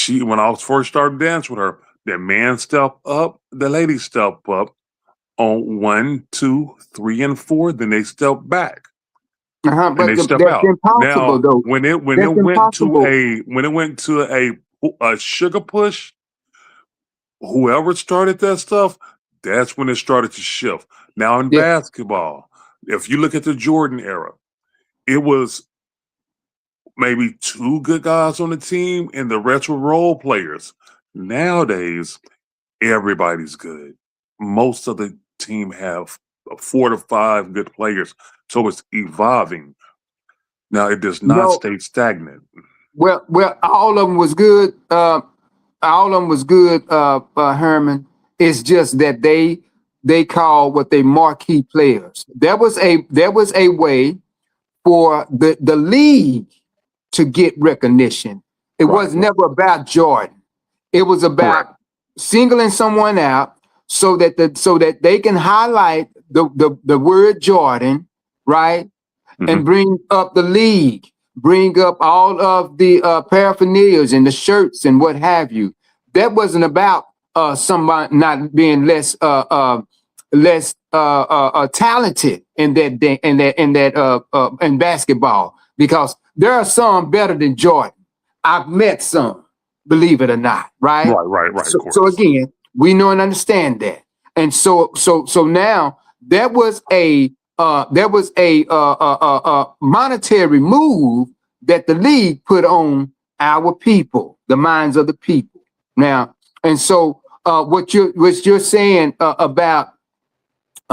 when I was first started dancing with her, the man step up, the lady step up on 1, 2, 3, and 4, then they step back. But and they step out. Now, though. when it went to a sugar push, whoever started that stuff, that's when it started to shift. Now in basketball, if you look at the Jordan era, it was maybe 2 good guys on the team and the rest were role players. Nowadays, everybody's good. Most of the team have 4 to 5 good players. So it's evolving. Now it does not stay stagnant. Well, all of them was good. Herman. It's just that they call what they marquee players. There was a way for the league to get recognition. It was never about Jordan. It was about singling someone out so that they can highlight the word Jordan right? Mhm. And bring up the league, bring up all of the paraphernalias and the shirts and what have you. That wasn't about somebody not being less talented in in basketball, because there are some better than Jordan. I've met some, believe it or not, right? Right, of So course. again, we know and understand that. And so now there was a monetary move that the league put on our people, the minds of the people. Now, and so what you're saying about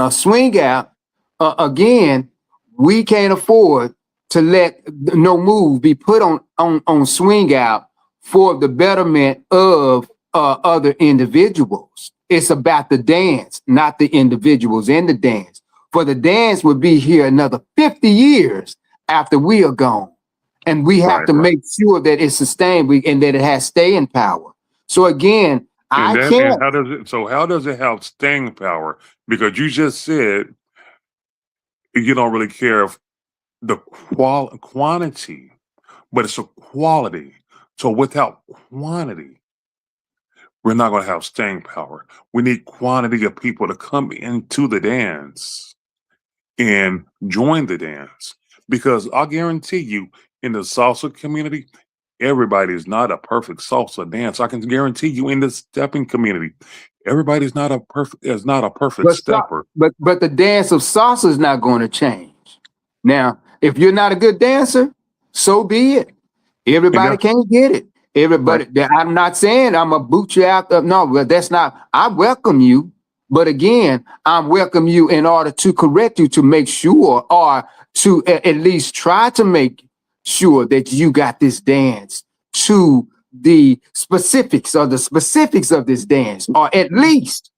swing out, again, we can't afford to let no move be put on swing out for the betterment of other individuals. It's about the dance, not the individuals in the dance. For the dance would be here another 50 years after we are gone. And we have to make sure that it's sustained and that it has staying power. So again, And I can't. how does it have staying power? Because you just said you don't really care if the quantity, but it's a quality. So without quantity, we're not going to have staying power. We need quantity of people to come into the dance and join the dance. Because I guarantee you, in the salsa community, everybody is not a perfect salsa dance. I can guarantee you, in the stepping community, everybody's not a perfect stepper. But the dance of salsa is not going to change. Now, if you're not a good dancer, so be it. Everybody can't get it. Everybody. I'm not saying I'm gonna boot you out. No, but that's not. I welcome you, but again, I welcome you in order to correct you, to make sure, or to at least try to make sure that you got this dance to the specifics of this dance, or at least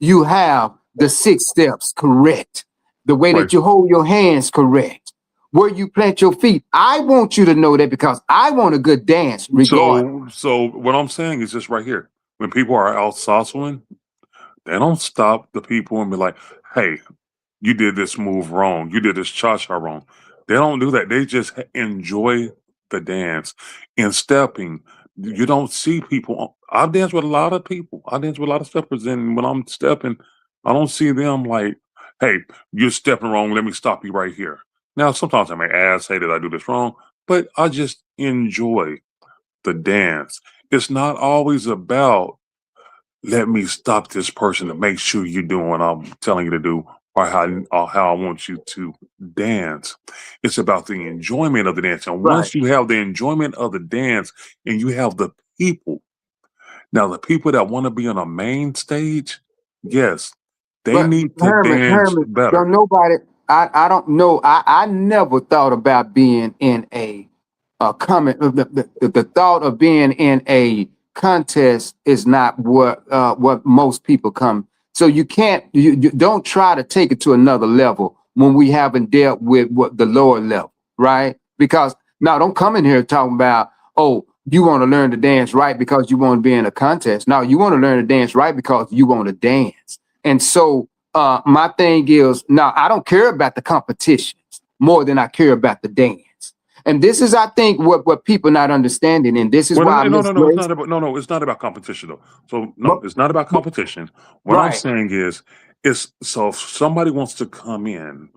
you have the 6 steps correct, the way that you hold your hands correct, where you plant your feet. I want you to know that, because I want a good dance regardless. So what I'm saying is just right here. When people are out salsaing, they don't stop the people and be like, "Hey, you did this move wrong. You did this cha-cha wrong." They don't do that. They just enjoy the dance. In stepping, you don't see people. I dance with a lot of people. I dance with a lot of steppers, and when I'm stepping, I don't see them like, "Hey, you're stepping wrong. Let me stop you right here." Now, sometimes I may ask, "Hey, did I do this wrong?" But I just enjoy the dance. It's not always about, let me stop this person to make sure you're doing what I'm telling you to do, or how I want you to dance. It's about the enjoyment of the dance. And once you have the enjoyment of the dance and you have the people, now the people that want to be on a main stage, yes, they But need to dance Herman, don't better. nobody. I don't know. I never thought about being in a comment. The thought of being in a contest is not what most people come. So you can't. You don't try to take it to another level when we haven't dealt with what the lower level, right? Because now don't come in here talking about, oh, you want to learn to dance right because you want to be in a contest. No, you want to learn to dance right because you want to dance. And so my thing is, now I don't care about the competitions more than I care about the dance. And this is, I think, what people not understanding. And this is Well, why no, Miss no, no, it's Grace, not about it's not about competition though. So no, but, it's not about but- competition. What I'm right. saying is, it's so if somebody wants to come in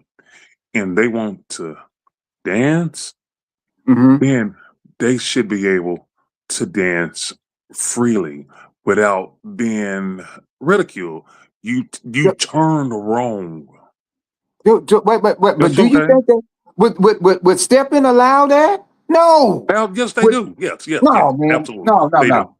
and they want to dance, Mhm. then they should be able to dance freely without being ridiculed. You turned wrong. Wait, but That's do you okay. think that would stepping allow that? No. Well, yes, they Would, do. Yes, no, man. absolutely, No, no, they do. no,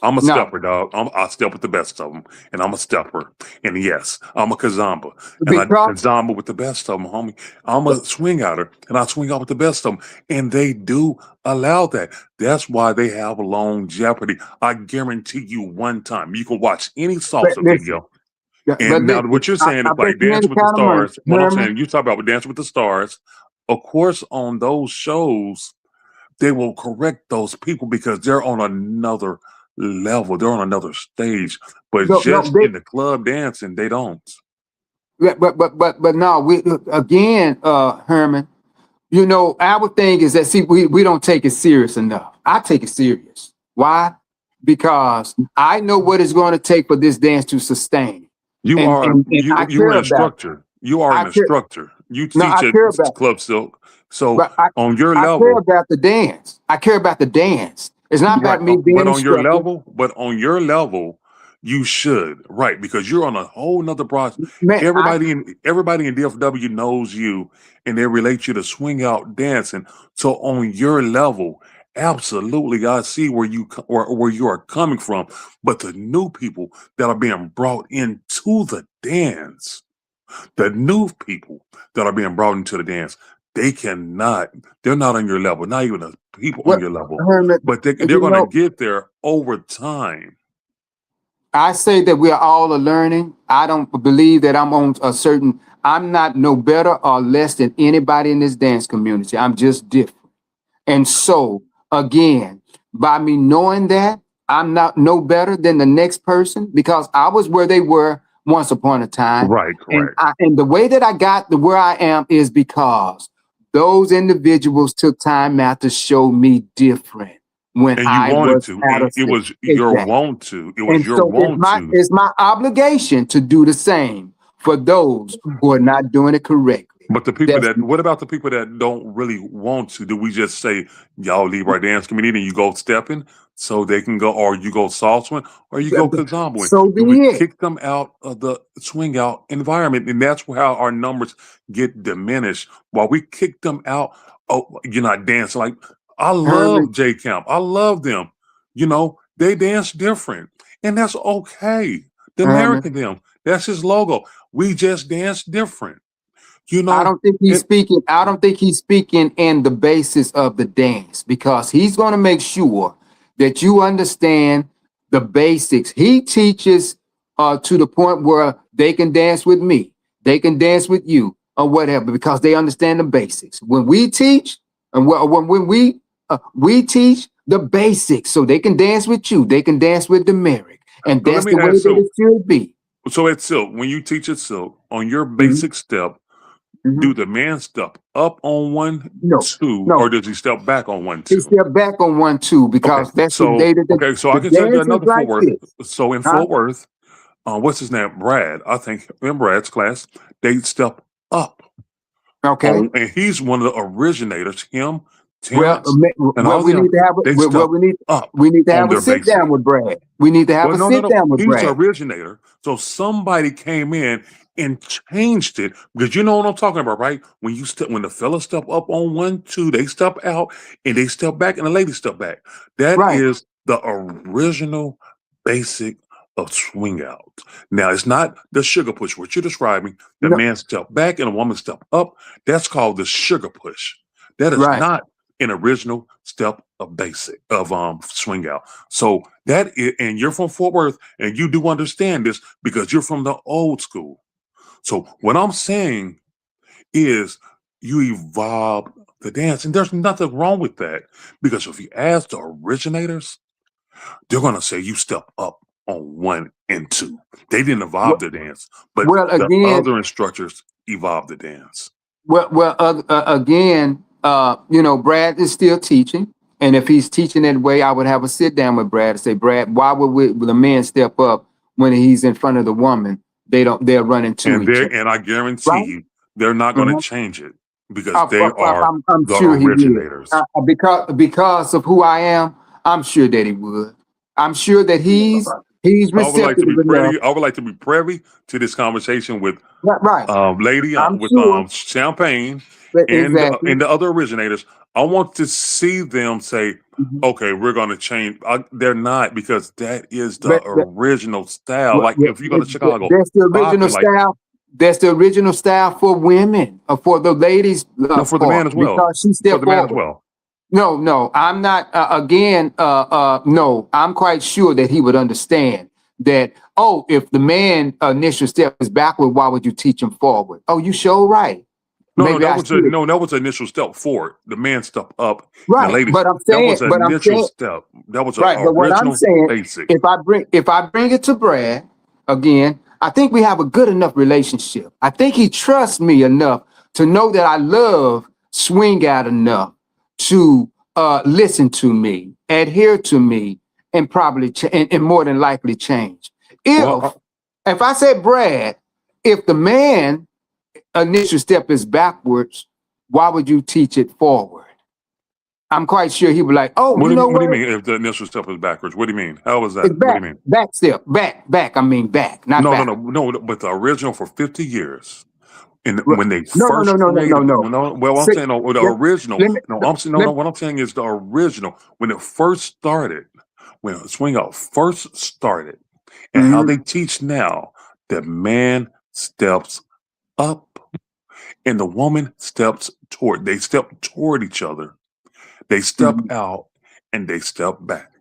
I'm a no. stepper, dog. I step with the best of them, and I'm a stepper. And yes, I'm a kazamba, and I Because kazamba with the best of them, homie. I'm a swing outer, and I swing out with the best of them. And they do allow that. That's why they have longevity. I guarantee you, one time you can watch any but salsa listen, video. but And now listen, what you're saying I is bet like you any Dancing with the kind of money, Stars. What I'm Herman. saying, you talk about Dancing with the Stars. Of course, on those shows they will correct those people because they're on another level. They're on another stage. But No, just in the club dancing, they don't. but no, we again, Herman. You know, our thing is that see, we don't take it serious enough. I take it serious. Why? Because I know what it's going to take for this dance to sustain. You And, are and you I you're care an about it. instructor. You are I an care. instructor. You No, teach I at care about it. Club Silk. So But on your I care level, about the dance. I care about the dance. It's not right? about me being But on your instructor. level, you should, right? Because you're on a whole nother broad. Man, Everybody in DFW knows you, and they relate you to swing out dancing. So on your level, absolutely, I see where you are coming from. But the new people that are being brought into the dance, the new people that are being brought into the dance, they're not on your level, not even the people on well, your level, Herman, but they're you going to know, get there over time. I say that we are all learning. I don't believe that I'm not no better or less than anybody in this dance community. I'm just different. And so, again, by me knowing that, I'm not no better than the next person because I was where they were once upon a time. Right, correct. And the way that I got to where I am is because those individuals took time out to show me different when And you I wanted was to, out and of it step. was your Exactly. want to. It was And your so want to. it's my obligation to do the same for those who are not doing it correctly. But what about the people that don't really want to? Do we just say, y'all leave our dance community and you go stepping so they can go, or you go salsaing, or you go kazamboing? So be Do we it. kick them out of the swing out environment? And that's how our numbers get diminished. While we kick them out, oh, you're not dancing. Like, I Herman, love J Camp. I love them. They dance different. And that's okay. The Herman. American them. That's his logo. We just dance different. You I know, don't think he's it, speaking. I don't think he's speaking in the basis of the dance because he's going to make sure that you understand the basics. He teaches to the point where they can dance with me, they can dance with you, or whatever, because they understand the basics. When we teach, and when we teach the basics, so they can dance with you, they can dance with the Merrick, and so let that's me the way ask. that it should be. So at Silk, when you teach at Silk, on your Mhm, basic step, mhm. do the man step up on 1, No, 2, no. or does he step back on 1, He 2? stepped back on 1, 2 Okay, because that's the so day that I the can tell you dance is another like Fort Worth. this. So in Huh? Fort Worth, what's his name? Brad. I think in Brad's class, they step up Okay. and he's one of the originators. Him, Well, Terrence, and well, all them. They step up we need to on have a their sit basic. down with Brad. We need to have Well, a no, no, sit no. down with He's the Brad. originator. So somebody came in and changed it because you know what I'm talking about, right? When the fellas step up on 1, 2, they step out and they step back and the ladies step back. That Right. is the original basic of swing out. Now it's not the sugar push, what you're describing. The No, man step back and a woman step up. That's called the sugar push. That is right. not an original step of basic of swing out. So that is, and you're from Fort Worth, and you do understand this because you're from the old school. So what I'm saying is you evolve the dance, and there's nothing wrong with that because if you ask the originators, they're gonna say you step up on 1 and 2. They didn't evolve Well, the dance, but well, the again, other instructors evolved the dance. again, Brad is still teaching, and if he's teaching that way, I would have a sit down with Brad and say, Brad, why would the man step up when he's in front of the woman? They'll run into each other, And I guarantee right? you, they're not going to Mhm. change it because they are I'm the sure he would. originators. Because of who I am, I'm sure that he would. I'm sure that he's I would like receptive to be enough. privy. I would like to be privy to this conversation with Right. lady I'm with sure. Champagne Exactly. and the other originators. I want to see them say, Mhm. "Okay, we're going to change." They're not because that is the But, original style. Like if you go to Chicago, that's the original popping like style. That's the original style for women, for the ladies no for the man part, as well. because she For stepped the man as forward. well. No, I'm not. No, I'm quite sure that he would understand that. Oh, if the man initial step is backward, why would you teach him forward? Oh, you sure right. No, Maybe I should. that was the initial step forward. The man step up, and the Right, ladies. but I'm That was saying, an but I'm initial saying, step. That was an right. But what I'm original saying, basic. if I bring it to Brad again, I think we have a good enough relationship. I think he trusts me enough to know that I love swing out enough to listen to me, adhere to me, and probably and more than likely change. If I said, Brad, if the man initial step is backwards, why would you teach it forward? I'm quite sure he would like, oh, What you know what do what? you mean if the initial step is backwards? What do you mean? How was that? It's What do back, you mean? back step, back. I mean back, not No, no, back. no, no. But the original for 50 years, and R- when they No. first created, No. well, I'm Say, saying no, the let, original. let me, No, I'm saying no, let, no. What I'm saying is the original when it first started, when swing out first started, and how mhm, they teach now. The man steps up, and the woman steps toward. They step toward each other. They step mhm, out, and they step back.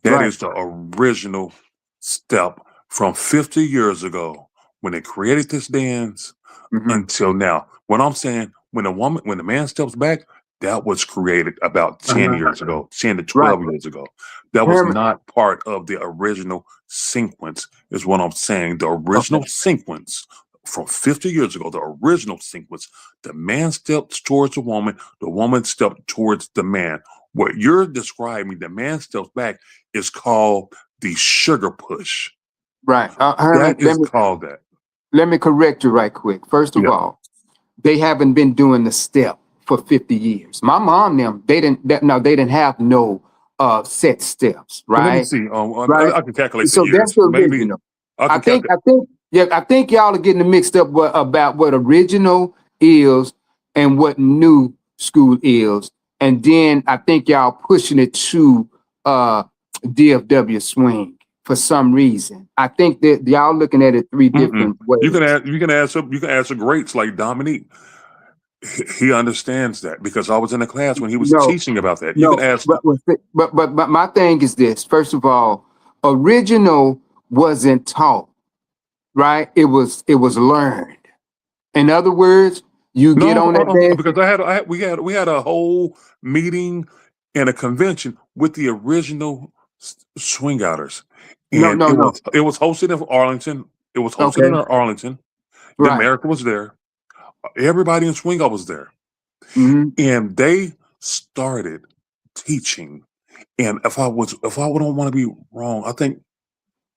That right. is the original step from 50 years ago when they created this dance Mhm, until now. What I'm saying, when the man steps back, that was created about 10 uh-huh, years ago, 10 to right. 12 years ago. That was Herman, not part of the original sequence, is what I'm saying. The okay. original sequence from 50 years ago, the original sequence, the man steps towards the woman stepped towards the man. What you're describing, the man steps back, is called the sugar push. Right. Herman, That is called that. let me correct you right quick. First of Yeah. all, they haven't been doing the step for 50 years. My mom, them, they didn't have no set steps, Well, let me right? see. Right. I can calculate the So that's years. the Maybe original. I I can think, calculate. yeah, I think y'all are getting it mixed up about what original is and what new school is. And then I think y'all pushing it to DFW swing for some reason. I think that y'all looking at it three Mm-mm. different ways. You can ask some greats like Dominique. He understands that because I was in a class when he was No, teaching about that. You can no, ask. but my thing is this. First of all, original wasn't taught, right? It was learned. In other words, you get No, on that dance. because we had a whole meeting and a convention with the original swing outers, No, and no, no. it was hosted in Arlington. It was hosted in Okay, Arlington. The right. America was there. Everybody in swing out was there, Hmm. and they started teaching. And if I don't want to be wrong, I think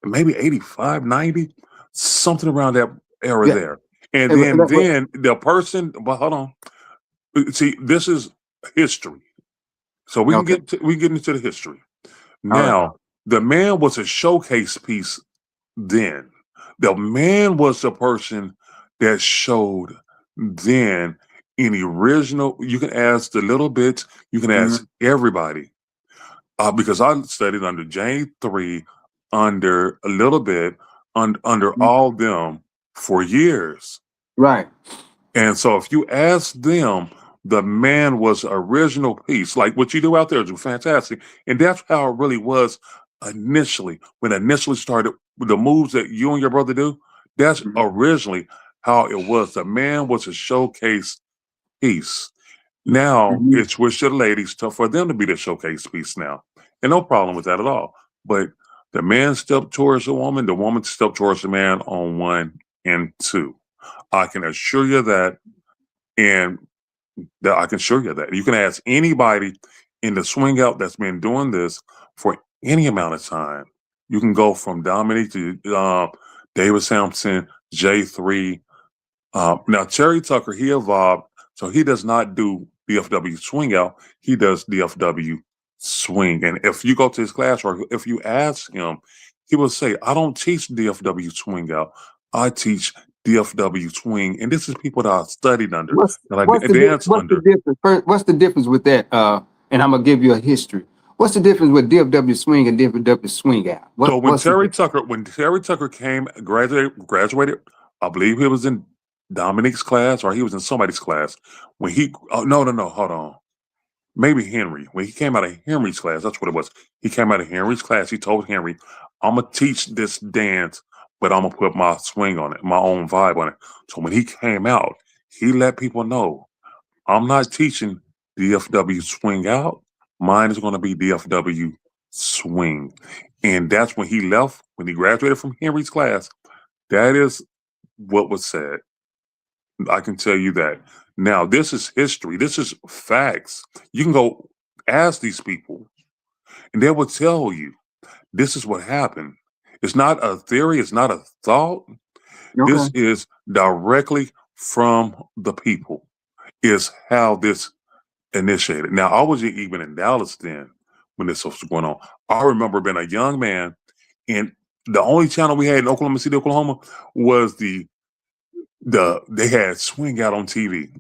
maybe 85, 90, something around that era Yeah. there. And And- and- then the person, but hold on. See, this is history. So Okay. we can get into the history. All right. Now, the man was a showcase piece then. The man was the person that showed then any original. You can ask the little bits, you can ask Mhm. everybody. Because I studied under J3, under a little bit, under all them for years. Right. And so if you ask them, the man was original piece. Like what you do out there is fantastic. And that's how it really was initially. When initially started with the moves that you and your brother do, that's Mhm. originally how it was. The man was a showcase piece. Now Mhm. it's switched to the ladies for them to be the showcase piece now. And no problem with that at all. But the man stepped towards the woman stepped towards the man on 1 and 2. I can assure you that, and that I can assure you that. You can ask anybody in the swing out that's been doing this for any amount of time. You can go from Dominique to David Sampson, J3. Now, Terry Tucker, he evolved, so he does not do DFW swing out. He does DFW swing. And if you go to his class or if you ask him, he will say, I don't teach DFW swing out. I teach DFW swing. And this is people that I studied under, What's that I what's the danced what's the under. difference? First, what's the difference with that? And I'm gonna give you a history. What's the difference with DFW swing and DFW swing out? So What's the difference? When Terry Tucker graduated, I believe he was in Dominique's class or he was in somebody's class. When he, oh, no, hold on. Maybe Henry. When he came out of Henry's class, that's what it was. He came out of Henry's class. He told Henry, I'm going to teach this dance, but I'm going to put my swing on it, my own vibe on it. So when he came out, he let people know, I'm not teaching DFW swing out. Mine is going to be DFW swing. And that's when he left, when he graduated from Henry's class. That is what was said. I can tell you that. Now, this is history. This is facts. You can go ask these people, and they will tell you this is what happened. It's not a theory. It's not a thought. This Okay. is directly from the people. Is how this initiated. Now, I was even in Dallas then when this was going on. I remember being a young man, and the only channel we had in Oklahoma City, Oklahoma, was they had Swing Out on TV,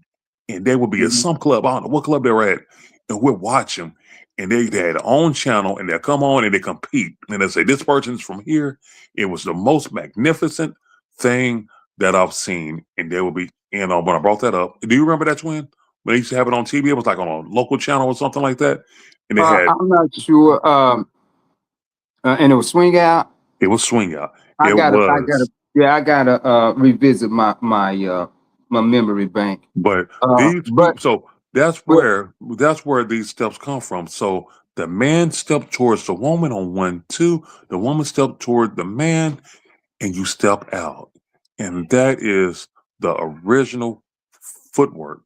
and they would be at Mhm. some club. I don't know what club they were at, and we'd watch them. And they had their own channel, and they'll come on and they compete, and they say this person's from here. It was the most magnificent thing that I've seen, and they would be. And when I brought that up, do you remember that, Twin? When they used to have it on TV, it was like on a local channel or something like that, and they had I'm not sure. And it was Swing Out. it was Swing Out. I It gotta, was, yeah, I gotta revisit my memory bank. but these But people. So but that's where these steps come from. So the man stepped towards the woman on 1, 2. The woman stepped toward the man, and you step out, and that is the original footwork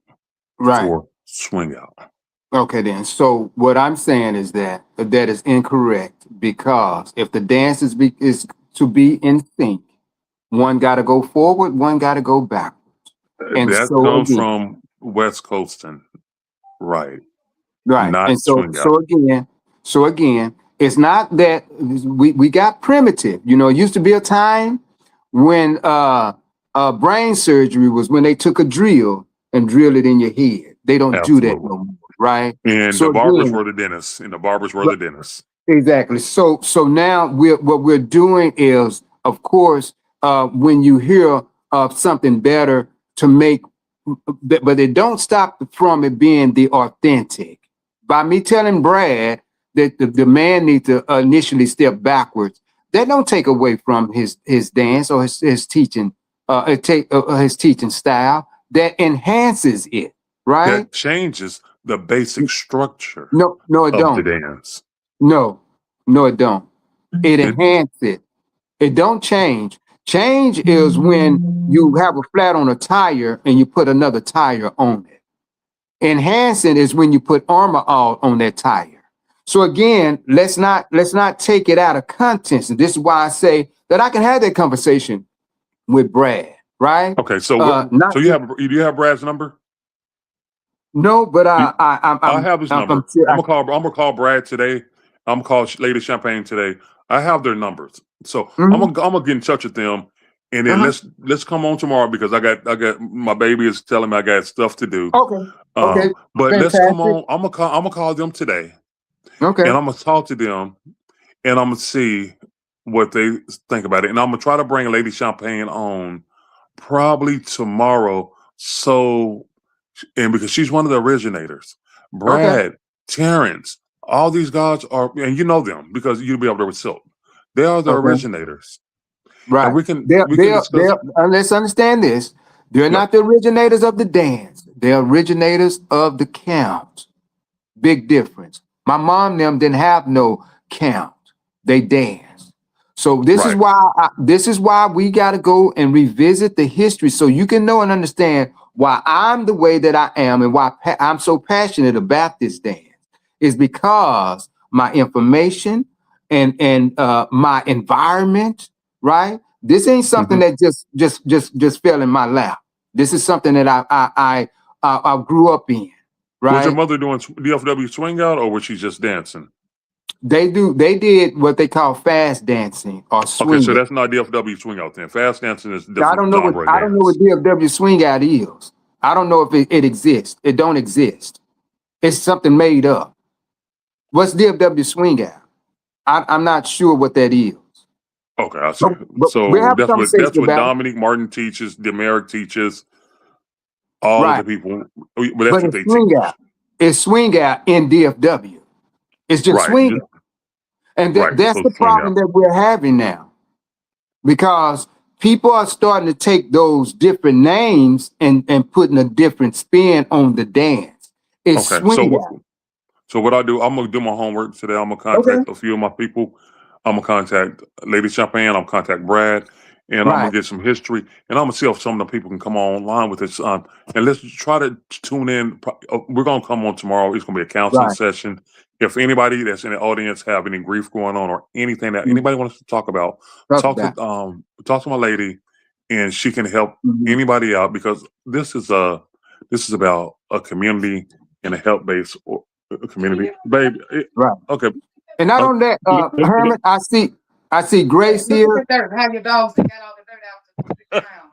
right. for Swing Out. Okay, then. So what I'm saying is that is incorrect because if the dance is to be in sync, one got to go forward, one got to go backwards. And That so comes again, from West Coasting, right? right. Not And so Swing Out. so again, it's not that we got primitive. You know, it used to be a time when brain surgery was when they took a drill and drilled it in your head. They don't do that Absolutely. no more, right? And So the barbers again, were the dentists, and the barbers were the dentists. exactly. So now what we're doing is, of course, when you hear of something better to make, but it don't stop from it being the authentic. By me telling Brad that the man needs to initially step backwards, that don't take away from his dance or his teaching, his teaching style. That enhances it, right? That changes the basic structure No, it of the don't. dance. No, it don't. It It, enhances it. It don't change. Change is when you have a flat on a tire and you put another tire on it. Enhancing is when you put armor all on that tire. So again, let's not take it out of context. And this is why I say that I can have that conversation with Brad, right? okay, so Not so you have Brad's number? no, but I have his I'm number. sure I'm gonna call Brad today. I'm gonna call Lady Champagne today. I have their numbers, so Mhm. I'm gonna get in touch with them, and then Uh-huh. let's come on tomorrow because I got my baby is telling me I got stuff to do. Okay, But let's come fantastic. on. I'm gonna call them today, Okay, and I'm gonna talk to them, and I'm gonna see what they think about it, and I'm gonna try to bring Lady Champagne on probably tomorrow. So, and because she's one of the originators, okay, Brad, Terrence, all these guys are, and you know them because you'll be over there with Silk. They are the okay. originators, and Right. we can discuss. Let's understand this. They're Yeah, not the originators of the dance. They're originators of the count. Big difference. My mom and them didn't have no count. They danced. So right. this is why we got to go and revisit the history so you can know and understand why I'm the way that I am and why I'm so passionate about this dance is because my information and my environment, right? This ain't something hmm that just fell in my lap. This is something that I grew up in, Was your right? mother doing DFW swing out, or was she just dancing? They did what they call fast dancing or Okay, so swinging. that's not DFW swing out then. Fast dancing is a I different don't know what genre of dance. DFW swing out is. I don't know if it exists. It don't exist. It's something made up. What's DFW swing out? I'm not sure what that is. Okay, I see. But we'll So have a conversation that's what about it. Dominic Martin teaches, Demeric teaches, all of Right. the people. But that's But what it's they swing teach. out. It's swing out in DFW. It's just Right, swing out. And that's So the swing out. problem that we're having now. Because people are starting to take those different names and putting a different spin on the dance. It's Okay, swing out. so what I do, I'm gonna do my homework today. I'm gonna Okay. contact a few of my people. I'm gonna contact Lady Champagne. I'm gonna contact Brad, and I'm gonna Right. get some history, and I'm gonna see if some of the people can come online with this. And let's try to tune in. We're gonna come on tomorrow. It's gonna be a counseling Right. session. If anybody that's in the audience have any grief going on or anything that Mhm. anybody wants to talk about, Talk talk to my lady, and she can help Mhm. anybody out, because this is about a community and a help based community, baby. Right. Okay. And not only that, Herman, I see Grace Look here. at the dirt. How your dogs that got all the dirt out the ground.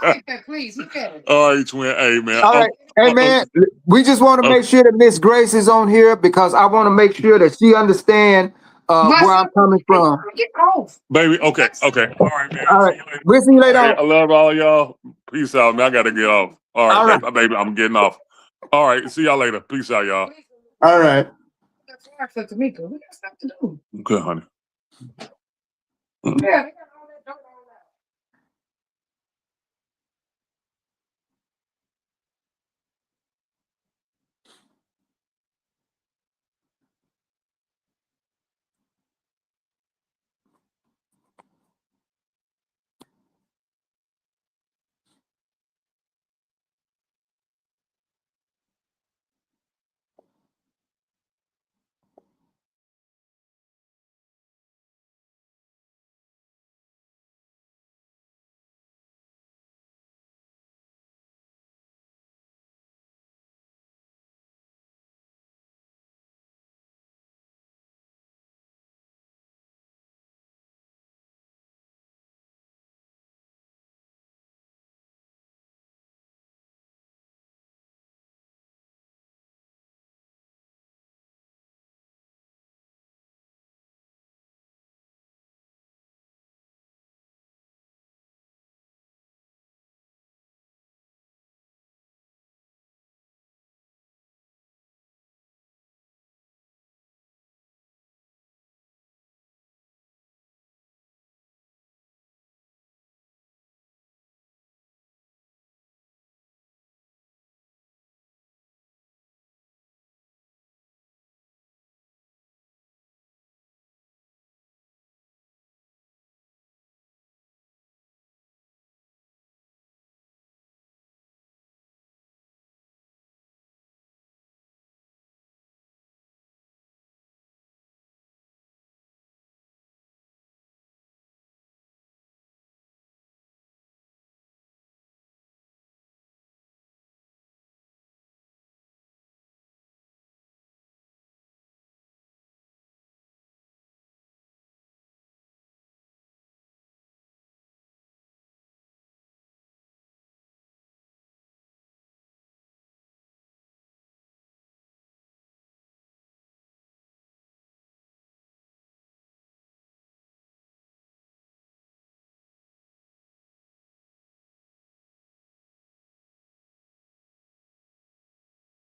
Look at that, please. Look at it. All right, twin. Hey, man. All right. Hey man, we just want to make sure that Miss Grace is on here because I want to make sure that she understand My where I'm son, coming from. get off. Baby, okay. All right, man. All right. We'll see you later Hey, on. I love all y'all. Peace out, man. I gotta get off. All right, All right. baby, I'm getting off. All right, see y'all later. Peace out, y'all. All right. That's hard for Tamika. We got stuff to do. Okay, honey. Yeah.